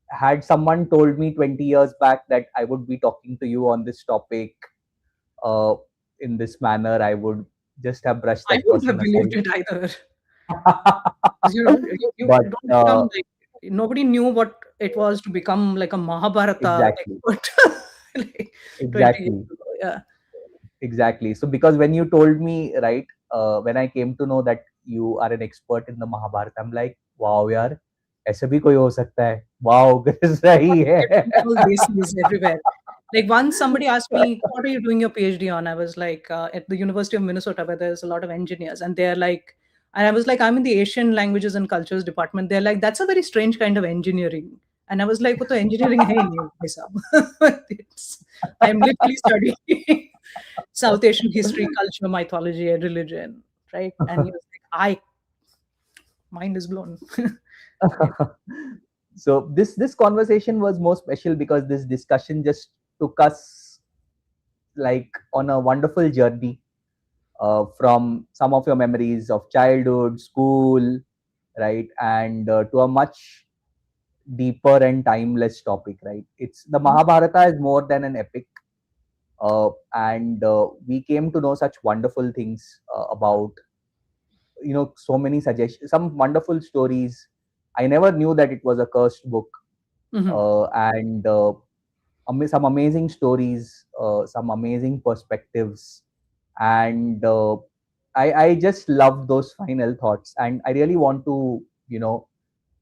had someone told me 20 years back that I would be talking to you on this topic uh, in this manner, I would just have brushed I that wouldn't have person believed aside. it either. 'Cause you But don't become like, nobody knew what it was to become like a Mahabharata exactly, expert like 20 years exactly, ago. Yeah. exactly. So because when you told me, right, when I came to know that you are an expert in the Mahabharata, I'm like, wow, यार, ऐसे भी कोई हो सकता है. Wow, सही है. All bases everywhere. Like, once somebody asked me, "What are you doing your PhD on?" I was like, "At the University of Minnesota, where there's a lot of engineers." And they're like, and I was like, "I'm in the Asian Languages and Cultures department." They're like, "That's a very strange kind of engineering." And I was like, "वो तो engineering है ही नहीं भाई साहब." I'm literally studying South Asian history, culture, mythology, and religion, right? And he was like, "I mind is blown." Yeah. So this conversation was more special because this discussion just took us like on a wonderful journey from some of your memories of childhood, school, right, and to a much deeper and timeless topic, right? It's the Mahabharata is more than an epic, and we came to know such wonderful things about, so many suggestions, some wonderful stories. I never knew that it was a cursed book, Mhm. and some amazing stories, some amazing perspectives, and I just love those final thoughts, and I really want to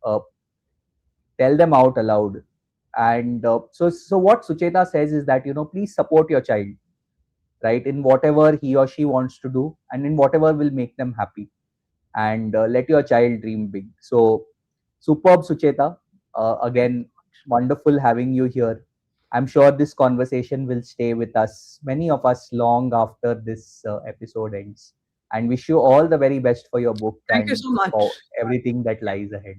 uh, tell them out aloud. And so what Sucheta says is that please support your child, right, in whatever he or she wants to do, and in whatever will make them happy, and let your child dream big. So superb, Sucheta. Again, wonderful having you here. I'm sure this conversation will stay with us, many of us, long after this episode ends. And wish you all the very best for your book Thank you and so much. for everything that lies ahead.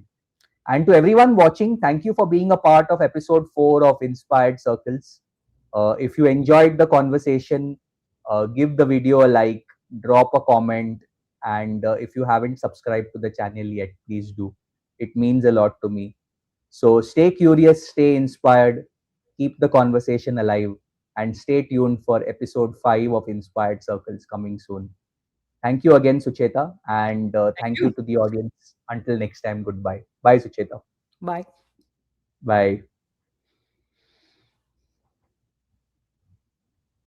And to everyone watching, thank you for being a part of episode 4 of Inspired Circles. If you enjoyed the conversation, give the video a like, drop a comment, and if you haven't subscribed to the channel yet, please do. It means a lot to me. So stay curious, stay inspired, keep the conversation alive, and stay tuned for episode 5 of Inspired Circles coming soon. Thank you again, Sucheta, and Thank thank you you. to the audience. Until next time, goodbye. Bye, Sucheta. Bye. Bye.